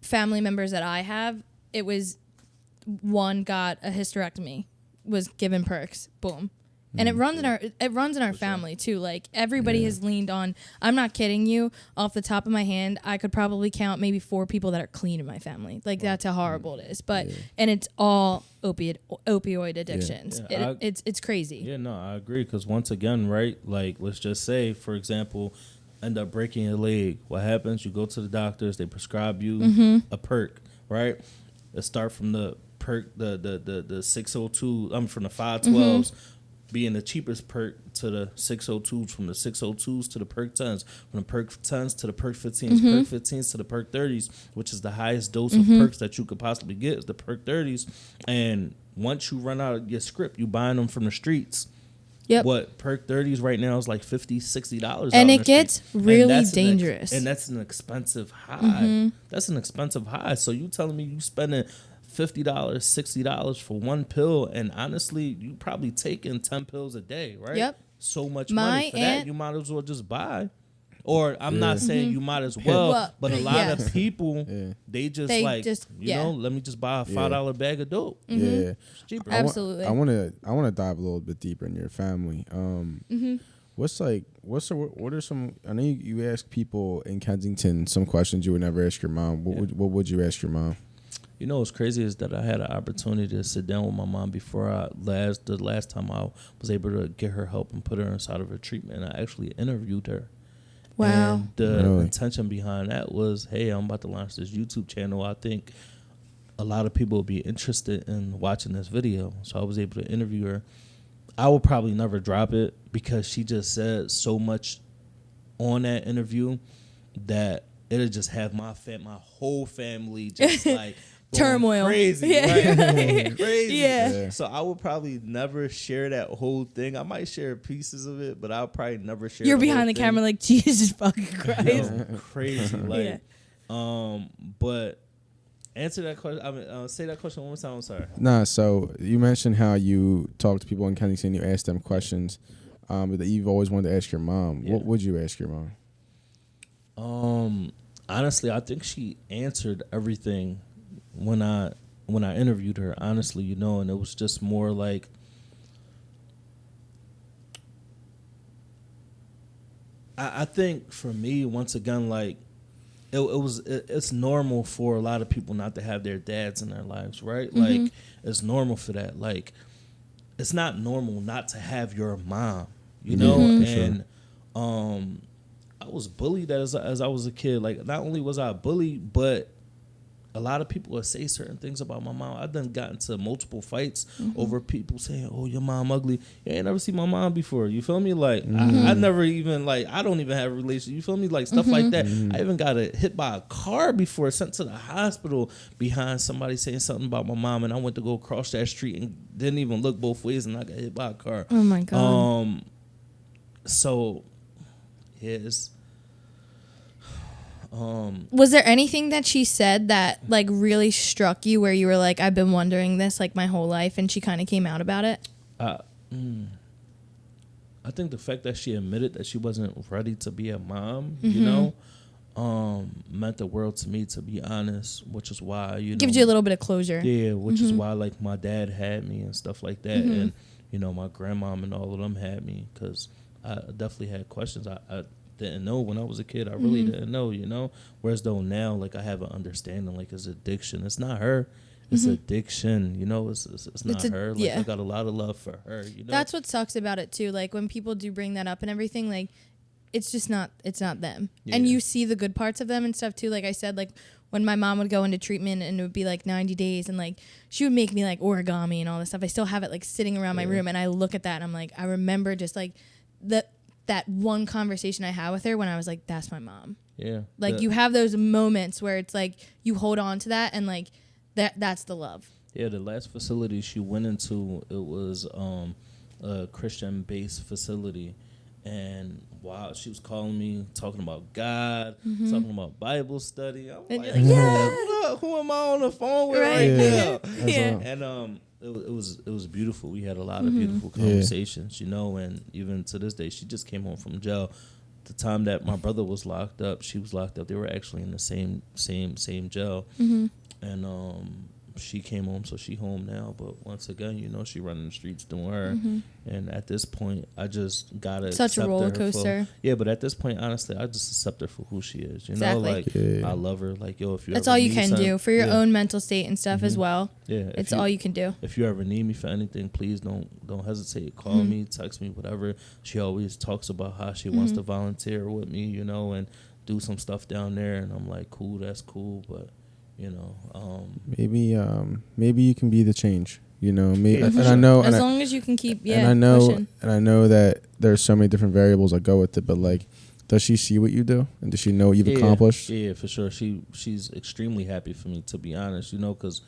family members that I have, it was. One got a hysterectomy, was given perks, boom, and it runs in our family too. Like everybody has leaned on. I'm not kidding you. Off the top of my hand, I could probably count maybe 4 people that are clean in my family. Like that's how horrible it is. But and it's all opioid addictions. Yeah, It's crazy. Yeah, no, I agree. Because once again, right? Like let's just say, for example, end up breaking your leg. What happens? You go to the doctors. They prescribe you a perk, right? Let's start from the perk, the 602. From the 512s being the cheapest perk to the 602s, from the 602s to the perk 10s, from the perk 10s to the perk 15s, perk 15s to the perk 30s, which is the highest dose of perks that you could possibly get is the perk 30s. And once you run out of your script, you buying them from the streets. Yep. What perk 30s right now is like $50-$60, and it gets really dangerous. And that's an expensive high. That's an expensive high. So you telling me you spending $50, $60 for one pill, and honestly, you probably taking 10 pills a day, right? Yep. So much money for that, you might as well just buy. Or I'm not saying you might as well, but a lot of people, they just let me just buy a $5 bag of dope. Yeah, it's cheaper. Absolutely. I want to dive a little bit deeper in your family. What are some? I know you ask people in Kensington some questions you would never ask your mom. What would you ask your mom? What's crazy is that I had an opportunity to sit down with my mom before the last time I was able to get her help and put her inside of her treatment. I actually interviewed her. Wow. And the intention behind that was, hey, I'm about to launch this YouTube channel. I think a lot of people will be interested in watching this video. So I was able to interview her. I will probably never drop it because she just said so much on that interview that it'll just have my whole family just like turmoil, crazy, right? Crazy. Yeah. So I would probably never share that whole thing. I might share pieces of it, but I'll probably never share. You're the behind whole the thing. camera like Jesus fucking Christ. Crazy, like, but answer that question. I mean, say that question one more time. I'm sorry. Nah. So you mentioned how you talk to people in Kensington, you ask them questions, that you've always wanted to ask your mom. Yeah. What would you ask your mom? Honestly, I think she answered everything when I interviewed her, honestly, and it was just more like I think for me, once again, like it's normal for a lot of people not to have their dads in their lives, right? Like it's normal for that. Like it's not normal not to have your mom, and I was bullied as I was a kid. Like not only was I bullied, but a lot of people would say certain things about my mom. I've done gotten into multiple fights over people saying, "Oh, your mom ugly." You ain't never seen my mom before. You feel me? Like I never even I don't even have a relationship. You feel me? Like stuff like that. I even got hit by a car before, sent to the hospital behind somebody saying something about my mom, and I went to go cross that street and didn't even look both ways, and I got hit by a car. Oh my God. So, yes. Was there anything that she said that like really struck you where you were like, I've been wondering this like my whole life, and she kind of came out about it? I think the fact that she admitted that she wasn't ready to be a mom, meant the world to me, to be honest, which is why, gives you a little bit of closure. Yeah, which is why, like, my dad had me and stuff like that. And, my grandmom and all of them had me, because I definitely had questions. I didn't know when I was a kid. I really didn't know, Whereas though now, like, I have an understanding, like, it's addiction. It's not her. It's addiction, it's not her. Like, I got a lot of love for her, That's what sucks about it too. Like, when people do bring that up and everything, like, it's just not them. Yeah. And you see the good parts of them and stuff too. Like I said, like, when my mom would go into treatment and it would be like 90 days and like she would make me like origami and all this stuff. I still have it like sitting around my room, and I look at that and I'm like, I remember just like that one conversation I had with her when I was like, that's my mom. Yeah. Like, you have those moments where it's like you hold on to that, and like that's the love. Yeah, the last facility she went into, it was a Christian-based facility. And wow, she was calling me, talking about God, talking about Bible study. I'm and like, you're like, who am I on the phone with right now? Yeah. And it was beautiful. We had a lot of beautiful conversations, and even to this day, she just came home from jail. The time that my brother was locked up, she was locked up. They were actually in the same jail. And she came home, so she home now. But once again, she running the streets doing her. And at this point, I just gotta such a roller accept her coaster. Yeah, but at this point, honestly, I just accept her for who she is. Exactly. Like, I love her. Like, if you that's ever all you need can something, do for your own mental state and stuff as well. Yeah, it's all you can do. If you ever need me for anything, please don't hesitate. Call me, text me, whatever. She always talks about how she wants to volunteer with me, and do some stuff down there. And I'm like, cool, that's cool, but. Maybe you can be the change. Maybe, and sure. I know, as long as you can keep, and I know, pushing. And I know that there's so many different variables that go with it. But like, does she see what you do, and does she know what you've accomplished? Yeah, for sure. She's extremely happy for me, to be honest. Because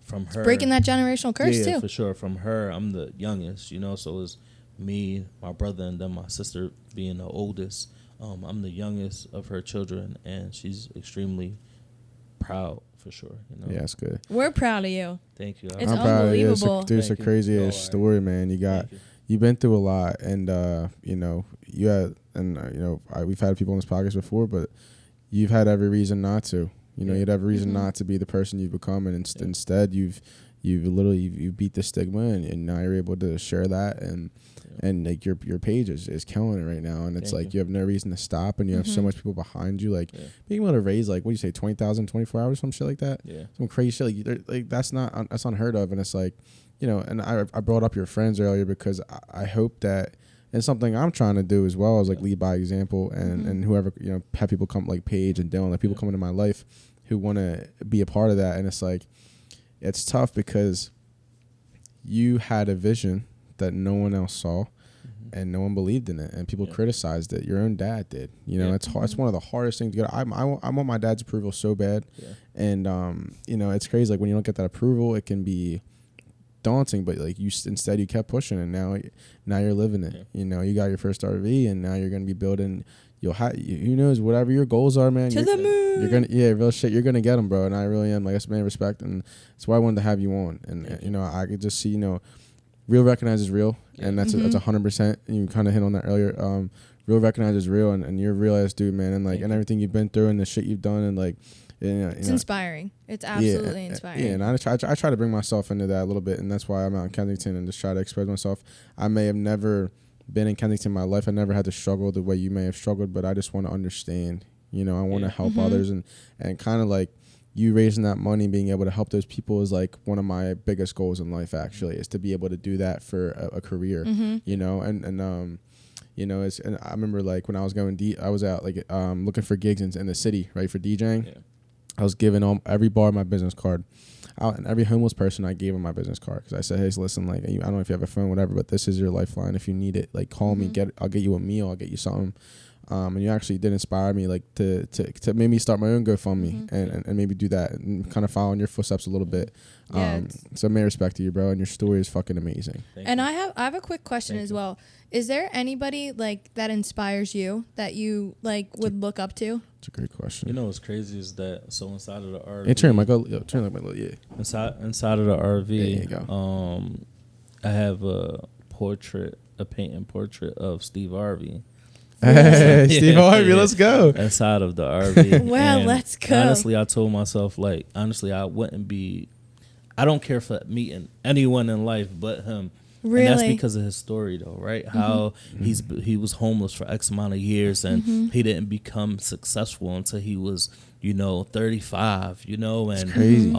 from her, it's breaking that generational curse too. For sure. From her, I'm the youngest. So it's me, my brother, and then my sister being the oldest. I'm the youngest of her children, and she's extremely proud, for sure. Yeah, that's good. We're proud of you. Thank you. It's unbelievable. It's a crazy ass story, man. You've been through a lot, and you had, and we've had people on this podcast before, but you've had every reason not to. You had every reason not to be the person you've become, and instead you've beat the stigma, and now you're able to share that, and like your page is killing it right now, and it's like you have no reason to stop, and you have so much people behind you, like being able to raise like, what do you say, 20,000 24 hours, some shit like that, some crazy shit, like that's unheard of, and it's like, and I brought up your friends earlier because I hope that it's something I'm trying to do as well, as like lead by example, and whoever have people come like Paige and Dylan, like people come into my life who want to be a part of that, and it's like it's tough because you had a vision that no one else saw, and no one believed in it, and people criticized it. Your own dad did. It's hard. It's one of the hardest things to get. I want my dad's approval so bad, and it's crazy. Like, when you don't get that approval, it can be daunting. But like, instead you kept pushing, and now you're living it. You got your first RV, and now you're gonna be building. Who knows, whatever your goals are, man. To the moon. You're gonna, real shit. You're gonna get them, bro. And I really am. Like, that's man respect, and that's why I wanted to have you on. And I could just see, real recognizes real, and that's 100%. And you kind of hit on that earlier. Real recognizes real, and you're a real ass dude, man. And like, and everything you've been through, and the shit you've done, and like, it's inspiring. It's absolutely inspiring. Yeah, and I try to bring myself into that a little bit, and that's why I'm out in Kensington and just try to express myself. I may have never been in Kensington in my life. I never had to struggle the way you may have struggled, but I just want to understand. I want to help others, and kind of like you raising that money, being able to help those people is like one of my biggest goals in life. Actually, is to be able to do that for a career. And I remember like when I was going, I was out like looking for gigs in the city, right, for DJing. Yeah. I was giving every bar my business card. And every homeless person, I gave them my business card, because I said, hey, listen, like, I don't know if you have a phone, whatever, but this is your lifeline. If you need it, like, call me, I'll get you a meal, I'll get you something. And you actually did inspire me, like, to make me start my own GoFundMe and maybe do that and kind of follow in your footsteps a little bit. So may respect to you, bro, and your story is fucking amazing. And I have a quick question as well. Is there anybody like that inspires you that you like would look up to? It's a great question. What's crazy is that inside of the RV. Hey, turn my little Inside of the RV. There you go. I have a painting portrait of Steve Harvey. Hey, Steve Harvey, Yeah. let's go. Inside of the RV. Well, And let's go. Honestly, I told myself, like, honestly, I don't care for meeting anyone in life but him. Really? And that's because of his story, though, right? How he was homeless for X amount of years, and he didn't become successful until he was, 35, and crazy.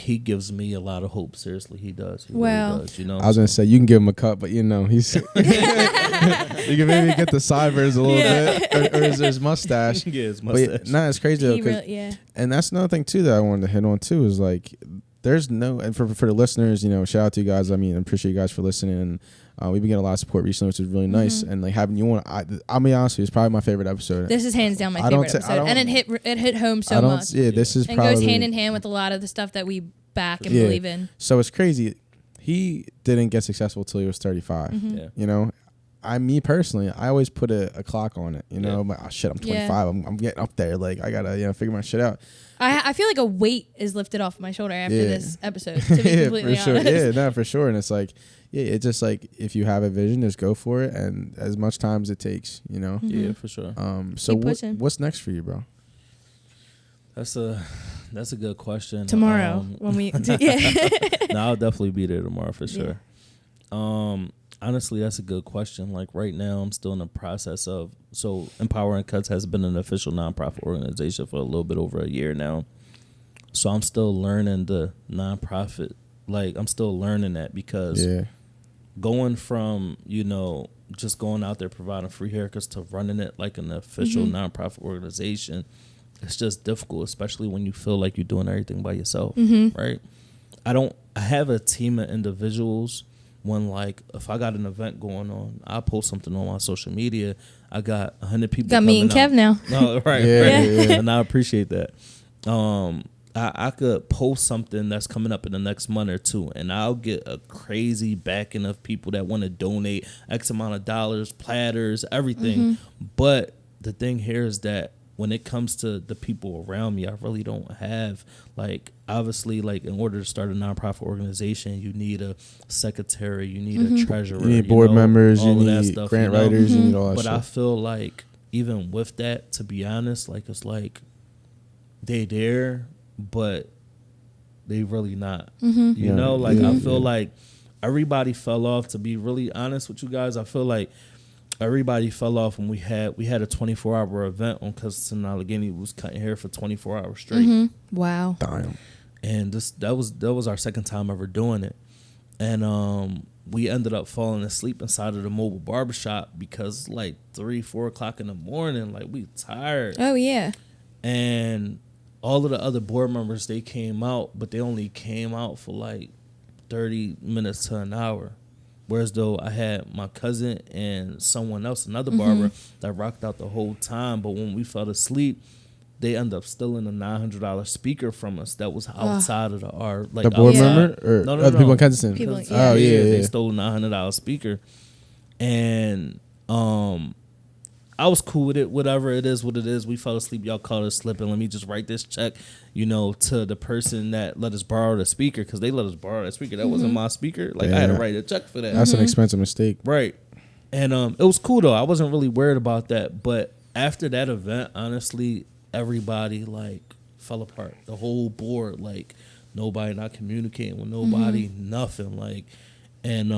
he gives me a lot of hope. Seriously, he does. He Wow. really does, I was gonna say you can give him a cut, but he's you can maybe get the sideburns a little bit, or his mustache. Yeah, his But mustache. it's crazy though, He 'cause- really, yeah. and that's another thing too that I wanted to hit on too is like there's no, and for the listeners, shout out to you guys. I mean, I appreciate you guys for listening. And we've been getting a lot of support recently, which is really nice. And like having you on, I'll be honest with you, it's probably my favorite episode. This is hands down my I don't favorite ta- I episode, and it hit home so much. Yeah, this is and probably goes hand in hand with a lot of the stuff that we back and Yeah. believe in. So it's crazy. He didn't get successful till he was 35. Mm-hmm. Yeah. Me personally, I always put a clock on it. I'm like, oh shit, I'm 25. Yeah. I'm getting up there. Like I gotta figure my shit out. I feel like a weight is lifted off my shoulder after Yeah. this episode, to be Yeah, completely for sure. honest. Yeah, no, for sure. And it's like, yeah, it's just like if you have a vision, just go for it, and as much time as it takes, Yeah, for sure. So Keep pushing. what's next for you, bro? That's a good question. Tomorrow, when we yeah. No, I'll definitely be there tomorrow for sure. Honestly, that's a good question. Like right now, I'm still in the process of. So Empowering Cuts has been an official nonprofit organization for a little bit over a year now. So I'm still learning the nonprofit. Like I'm still learning that because going from just going out there providing free haircuts to running it like an official nonprofit organization, it's just difficult, especially when you feel like you're doing everything by yourself, right? I have a team of individuals. When like if I got an event going on, I post something on my social media. I got 100 people. Got me and Kev now. No, right, Yeah. and I appreciate that. I could post something that's coming up in the next month or two, and I'll get a crazy backing of people that want to donate X amount of dollars, platters, everything. But the thing here is that when it comes to the people around me, I really don't have, like, obviously, like, in order to start a nonprofit organization, you need a secretary, you need a treasurer. You need board members, all you of that need stuff, grant writers, you need all that But stuff. I feel like even with that, to be honest, like, it's like they there, but they really not. You know, like, I feel like everybody fell off. To be really honest with you guys, I feel like everybody fell off when we had a 24-hour event on Kensington, Allegheny. We was cutting hair for 24 hours straight. Wow. Damn. And that was our second time ever doing it. And we ended up falling asleep inside of the mobile barbershop because like 3-4 o'clock in the morning, like we tired. Oh yeah. And all of the other board members, they came out, but they only came out for like 30 minutes to an hour. Whereas though I had my cousin and someone else, another barber, that rocked out the whole time. But when we fell asleep, they ended up stealing a $900 speaker from us that was outside of our like The board outside. member or No, other people in Kensington? People- Kensington. yeah. Oh yeah, They yeah. stole a $900 speaker, and I was cool with it. Whatever it is, what it is. We fell asleep. Y'all caught us slipping. Let me just write this check, to the person that let us borrow the speaker, because they let us borrow that speaker. That wasn't my speaker. Like I had to Yeah. write a check for that. That's an expensive mistake. Right. And it was cool though. I wasn't really worried about that. But after that event, honestly, everybody like fell apart. The whole board, like nobody not communicating with nobody, nothing. Like, and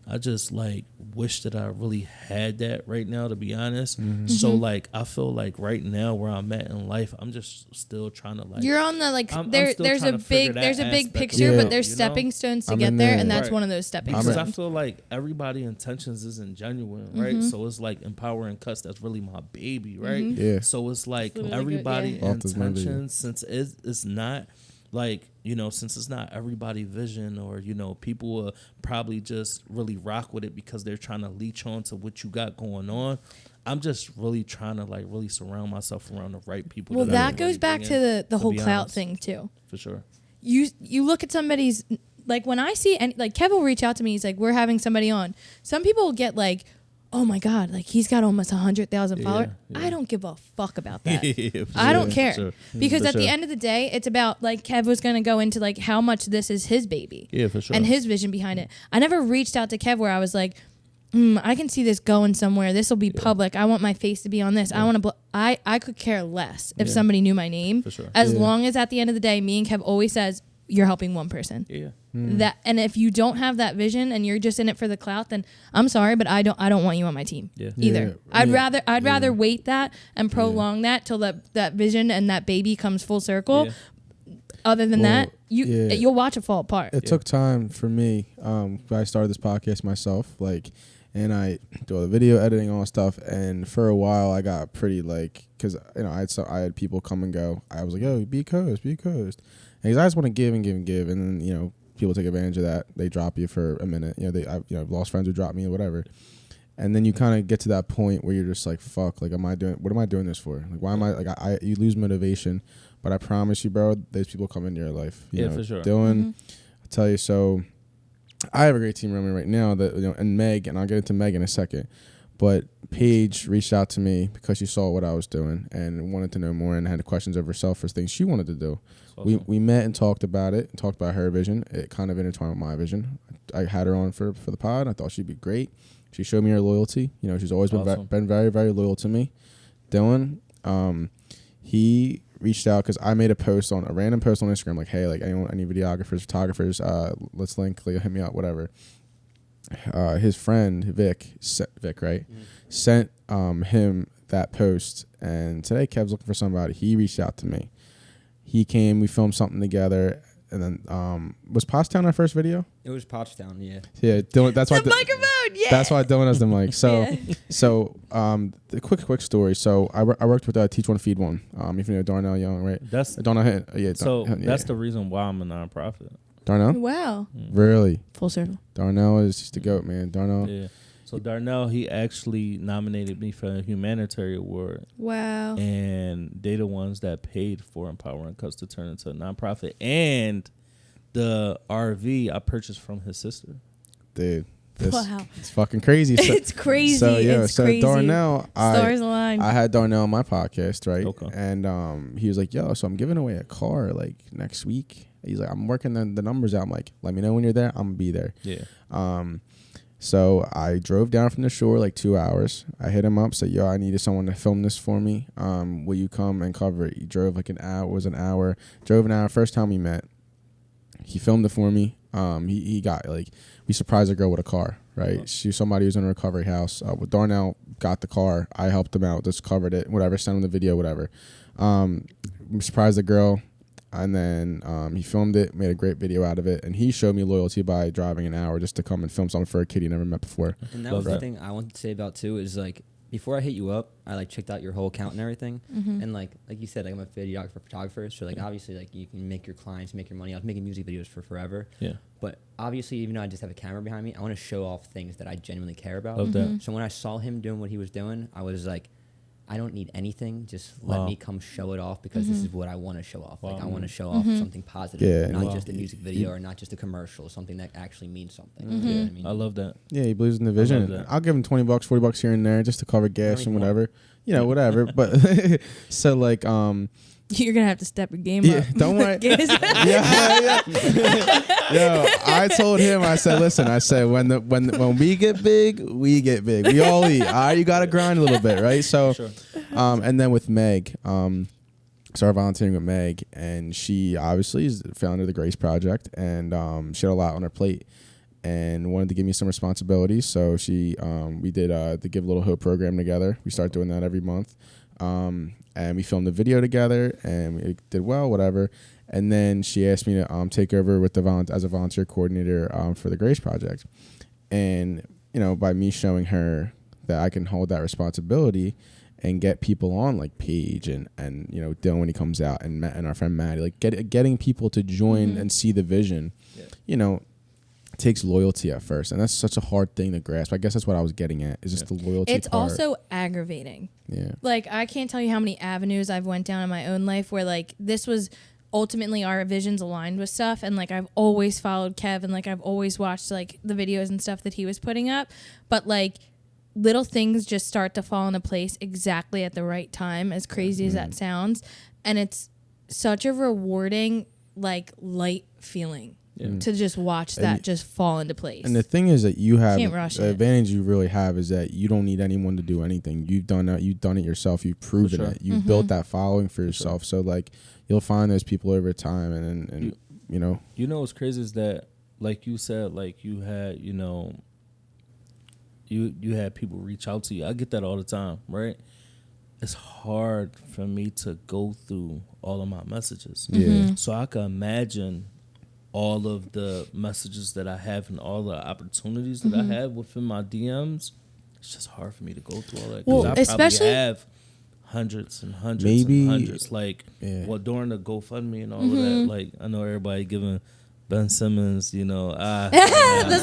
I just like wish that I really had that right now, to be honest. So like I feel like right now where I'm at in life, I'm just still trying to like You're on the like I'm there's still a trying to figure big that big aspect picture, of but it, there's you know? stepping stones to I'm get in there, there. and that's Right. one of those stepping because stones. I feel like everybody intentions isn't genuine, right? So it's like Empowering Cuts, that's really my baby, right? Yeah. So it's like really good, everybody yeah. Loft is my baby. intentions, since it's not like, since it's not everybody vision, or, people will probably just really rock with it because they're trying to leech on to what you got going on. I'm just really trying to like really surround myself around the right people. Well, I that can goes really back bring to in, the whole be clout honest. thing too. For sure. You look at somebody's, like when I see, and like Kev will reach out to me, he's like, we're having somebody on. Some people will get like, oh my God, like he's got almost 100,000 followers. yeah. I don't give a fuck about that. Yeah, for I don't sure, care. for sure. Because For at the sure. end of the day, it's about, like Kev was going to go into like how much this is his baby. Yeah, for sure. And his vision behind it. I never reached out to Kev where I was like, I can see this going somewhere. This will be public. I want my face to be on this. I want to. I could care less if somebody knew my name, For sure. as long as at the end of the day, me and Kev always says you're helping one person. Yeah. That, and if you don't have that vision and you're just in it for the clout, then I'm sorry, but I don't want you on my team either. Yeah. I'd rather wait that and prolong that till that vision and that baby comes full circle. Yeah. Other than that, you'll watch it fall apart. It took time for me. I started this podcast myself, and I do all the video editing, all that stuff. And for a while, I got pretty because I had people come and go. I was like, "Yo, be a co-host, be a co-host," and I just want to give and give and give, and then people take advantage of that. They drop you for a minute. I've lost friends who drop me or whatever. And then you kind of get to that point where you're just like, "Fuck! What am I doing this for? Like, why am I you lose motivation." But I promise you, bro, there's people coming into your life. For sure. Dylan, I'll tell you. So I have a great team around me right now that, and Meg, and I'll get into Meg in a second. But Paige reached out to me because she saw what I was doing and wanted to know more and had questions of herself for things she wanted to do. Awesome. We met and talked about it, and talked about her vision. It kind of intertwined with my vision. I had her on for the pod. I thought she'd be great. She showed me her loyalty. She's always been very, very loyal to me. Dylan, he reached out because I made a random post on Instagram, like, hey, like, any videographers, photographers, let's link, hit me up, whatever. His friend Vic, right, sent him that post and said, hey, Kev's looking for somebody. He reached out to me. He came, we filmed something together, and then was Pottstown our first video? It was Pottstown, yeah. Yeah, Dylan, that's why the microphone, yeah. That's why Dylan has the mic. So, the quick story. So I worked with Teach One Feed One. If you know Darnell Young, right? That's Darnell. That's the reason why I'm a nonprofit. Darnell. Wow. Really? Full circle. Darnell is just the GOAT, man. Darnell. Yeah. So Darnell, he actually nominated me for a humanitarian award. Wow. And they the ones that paid for empowering us to turn into a nonprofit. And the RV I purchased from his sister. Dude. Wow. It's fucking crazy. It's crazy. So it's crazy. Darnell, Stars aligned. I had Darnell on my podcast, right? Okay. And he was like, yo, so I'm giving away a car like next week. He's like, I'm working the numbers out. I'm like, let me know when you're there. I'm gonna be there. Yeah. So I drove down from the shore like 2 hours. I hit him up, said, yo, I needed someone to film this for me. Will you come and cover it? He drove like an hour. Drove an hour. First time we met. He filmed it for me. He got we surprised a girl with a car, right? She somebody who's in a recovery house. Darnell got the car. I helped him out, just covered it, whatever, sent him the video, whatever. We surprised the girl, and then he filmed it, made a great video out of it, and he showed me loyalty by driving an hour just to come and film something for a kid he never met before. And that was the thing I wanted to say about too is before I hit you up, I checked out your whole account and everything, and like you said, I'm a videographer, photographer, so obviously you can make your clients make your money. I was making music videos for forever, but obviously even though I just have a camera behind me, I want to show off things that I genuinely care about. Love that. So when I saw him doing what he was doing, I was like, I don't need anything. Just let me come show it off because this is what I want to show off. I want to show off something positive, not just a music video or not just a commercial, something that actually means something. You know what I mean? I love that. Yeah, he believes in the vision. I'll give him $20, $40 here and there just to cover gas and whatever. Whatever. But so you're gonna have to step your game up. Don't worry. yeah. Yo, I told him. I said, listen. I said, when we get big, we get big. We all eat. All right, you gotta grind a little bit, right? So, and then with Meg, started volunteering with Meg, and she obviously is the founder of the Grace Project, and she had a lot on her plate, and wanted to give me some responsibilities. So we did the Give a Little Hope program together. We start doing that every month. And we filmed the video together, and we did well, whatever. And then she asked me to take over with as a volunteer coordinator for the Grace Project. And by me showing her that I can hold that responsibility and get people on like Paige and Dylan when he comes out, and our friend Maddie, getting people to join and see the vision, takes loyalty at first, and that's such a hard thing to grasp. I guess that's what I was getting at, is just the loyalty It's part. also aggravating. Yeah. I can't tell you how many avenues I've went down in my own life where this was ultimately our visions aligned with stuff, and I've always followed Kev, and I've always watched the videos and stuff that he was putting up, but little things just start to fall into place exactly at the right time, as crazy as that sounds, and it's such a rewarding light feeling. to just watch that just fall into place. And the thing is that you have Can't rush the it. advantage you really have is that you don't need anyone to do anything. You've done it. You've done it yourself. You've proven sure. it. You've built that following for yourself. So like you'll find those people over time, and you know. You know what's crazy is that, like you said, like you had, you had people reach out to you. I get that all the time, right? It's hard for me to go through all of my messages. Yeah. So I can imagine all of the messages that I have and all the opportunities that I have within my DMs. It's just hard for me to go through all that. Well, I especially probably have hundreds and hundreds Maybe- and hundreds. Like, Yeah. during the GoFundMe and all of that, like, I know everybody giving Ben Simmons, That's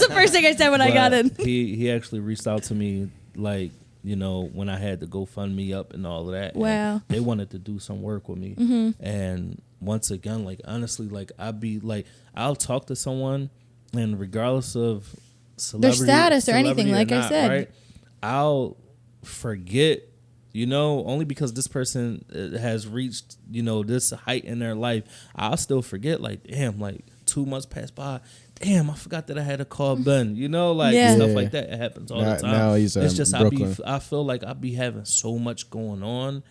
the first thing I said when I got in. He actually reached out to me, like, when I had to GoFundMe up and all of that. and Wow. they wanted to do some work with me. And once again, like, honestly, like, I'll talk to someone, and regardless of celebrity, status or anything, like I said. right, I'll forget, only because this person has reached, this height in their life. I'll still forget, like, damn, like 2 months passed by. Damn, I forgot that I had to call Ben. Like Yeah. stuff like that. It happens all the time. Now he's it's in just Brooklyn. I feel like I be having so much going on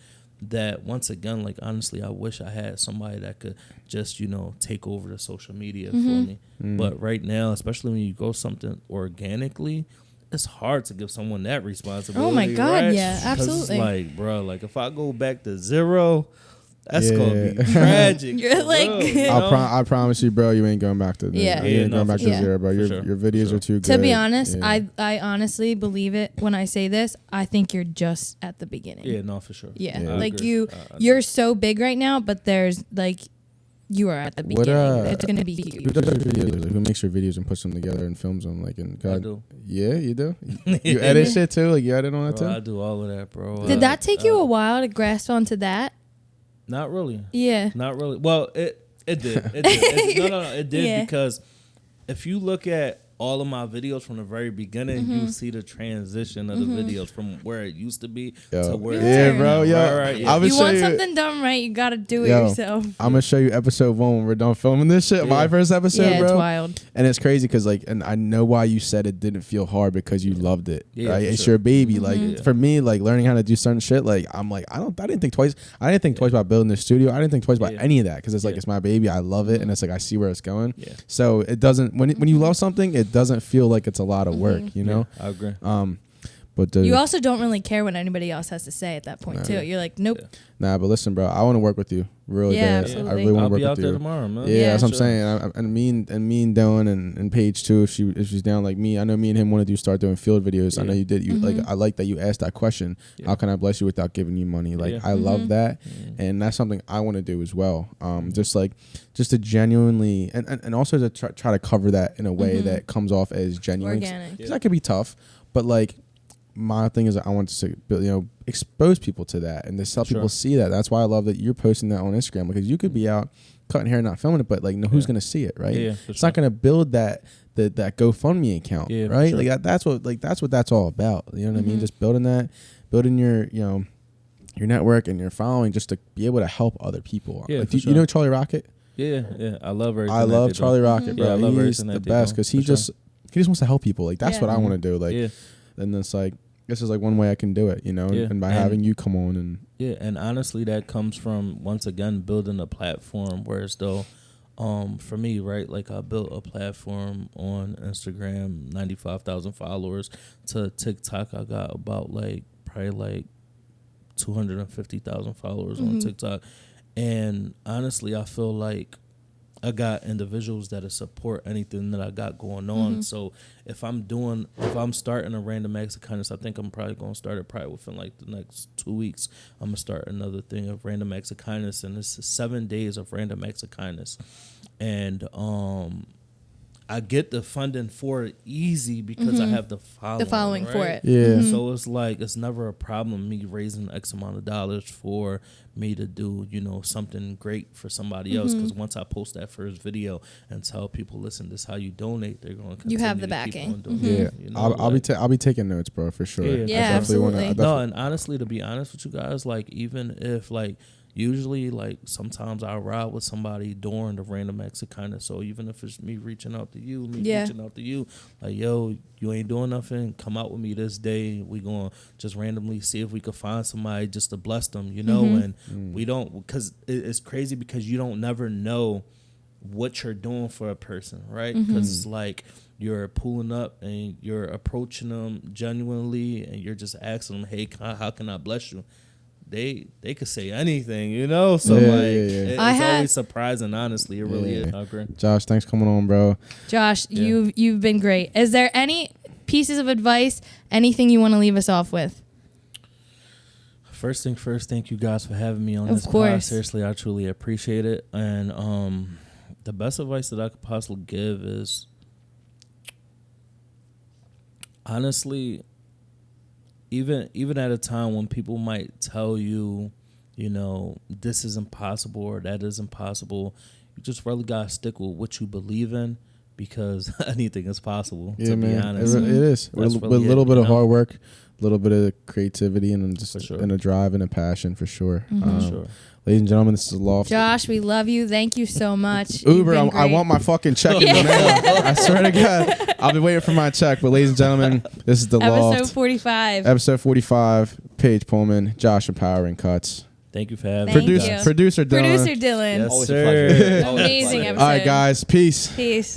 that once again, like, honestly, I wish I had somebody that could just, take over the social media for me. But right now, especially when you grow something organically, it's hard to give someone that responsibility. Oh my God, right? yeah, 'Cause absolutely. It's like, bro, like if I go back to zero, that's Yeah. gonna be tragic. You're for like- real, you know? I promise you, bro, you ain't going back to Yeah. you ain't Yeah, going no, back for to sure. zero, bro. For Your sure. your videos For are too good. To be honest, Yeah. I honestly believe it when I say this. I think you're just at the beginning. Yeah, no, for sure. Yeah. Yeah. I Like agree. you're so big right now, but there's like you are at the What, beginning. It's gonna be Who huge. does your videos? Like, who makes your videos and puts them together and films them? Like, in God, I do. Yeah, you do. You edit shit too. Like, you edit on that Bro, I too. do all of that, bro. Did that take you a while to grasp onto that? Not really. Yeah. Not really. Well, it did. It did. No. It did Yeah. because if you look at all of my videos from the very beginning, you see the transition of the videos from where it used to be to where Yeah, it's bro. at Yo, now. Right, yeah. I'm gonna You show want you. something done right, you gotta do it Yo, yourself. I'm gonna show you episode 1 when we're done filming this shit. My Yeah. first episode, Yeah, bro. it's wild. And it's crazy because like, and I know why you said it didn't feel hard because you loved it. Yeah, right? for It's sure. your baby. Mm-hmm. Like for me, like learning how to do certain shit. Like I'm like I didn't think twice. I didn't think twice about building the studio. I didn't think twice about Yeah. any of that because it's like Yeah. it's my baby. I love it, and it's like I see where it's going. Yeah. So it doesn't when you love something, it doesn't feel like it's a lot of work. You know. I agree. But You also don't really care what anybody else has to say at that point, Nah. too. You're like, nope. nah, but listen, bro. I want to work with you really Yeah, bad. absolutely. I really want I'll to work be out with there you. tomorrow, man. Yeah, that's what I'm Sure. saying. And me and Dylan and Paige too. If she's down like me, I know me and him want to start doing field videos. I know Yeah. you did. You like I like that you asked that question. Yeah. How can I bless you without giving you money? Like Yeah. I love that, and that's something I want to do as well. Just to genuinely and also to try to cover that in a way that comes off as genuine. Organic. Because that could be tough, but like. My thing is that I want to expose people to that and to help people see that. That's why I love that you're posting that on Instagram because you could be out cutting hair and not filming it, but like, who's gonna see it, right? Yeah, It's not gonna build that GoFundMe account, Yeah, for right? sure. Like that's what that's all about. You know what I mean? Just building your network and your following just to be able to help other people. Yeah, Like, for you sure. know Charlie Rocket? Yeah. I love everything. I love that they Charlie do. Rocket, bro. Yeah, I love He's everything the that they best do, because for he sure. just wants to help people. Like that's Yeah. what I want to do. Like, Yeah. and it's like this is like one way I can do it, you know, Yeah. and by And- having you come on and Yeah, and honestly, that comes from once again building a platform. Whereas though, for me, right, like I built a platform on Instagram, 95,000 followers. To TikTok, I got about probably 250,000 followers on TikTok, and honestly, I feel like I got individuals that support anything that I got going on. So if I'm starting a random acts of kindness, I think I'm probably going to start it probably within the next 2 weeks. I'm going to start another thing of random acts of kindness, and this is 7 days of random acts of kindness. And I get the funding for it easy because I have the following. for right? it. yeah. So it's never a problem me raising X amount of dollars for me to do, something great for somebody else. Because once I post that first video and tell people, listen, this is how you donate, they're going to continue You have the to keep backing. on doing Yeah, it, I'll be taking notes, bro, for sure. Yeah, Yeah, I definitely wanna- absolutely. No, and honestly, to be honest with you guys, even if usually, like, sometimes I ride with somebody during the random acts of kindness. So even if it's me reaching out to you, reaching out to you, like, yo, you ain't doing nothing, come out with me this day. We gonna just randomly see if we could find somebody just to bless them, you know. And we don't, because it's crazy, because you don't never know what you're doing for a person, right? Because it's like you're pulling up and you're approaching them genuinely, and you're just asking them, hey, how can I bless you? They could say anything, you know. So it's always surprising. Honestly, it really is. I agree. Josh, thanks for coming on, bro. Josh, you've been great. Is there any pieces of advice, anything you want to leave us off with? First thing first, thank you guys for having me on of this course. pod. Seriously, I truly appreciate it. And the best advice that I could possibly give is, honestly, even at a time when people might tell you, you know, this is impossible or that is impossible, you just really gotta stick with what you believe in, because anything is possible. Yeah, to man, be honest, it is. With a little bit of hard work, a little bit of creativity, and just and a drive and a passion, for sure. Ladies and gentlemen, this is LOFT. Josh, we love you. Thank you so much. Uber, I want my fucking check in the mail. I swear to God. I'll be waiting for my check. But ladies and gentlemen, this is the LOFT. Episode 45. Episode 45. Paige Pullman, Josh Empowering Cuts. Thank you for having me. Producer Dylan. Producer Dylan. Yes, Always sir. a pleasure. Amazing episode. All right, guys. Peace. Peace.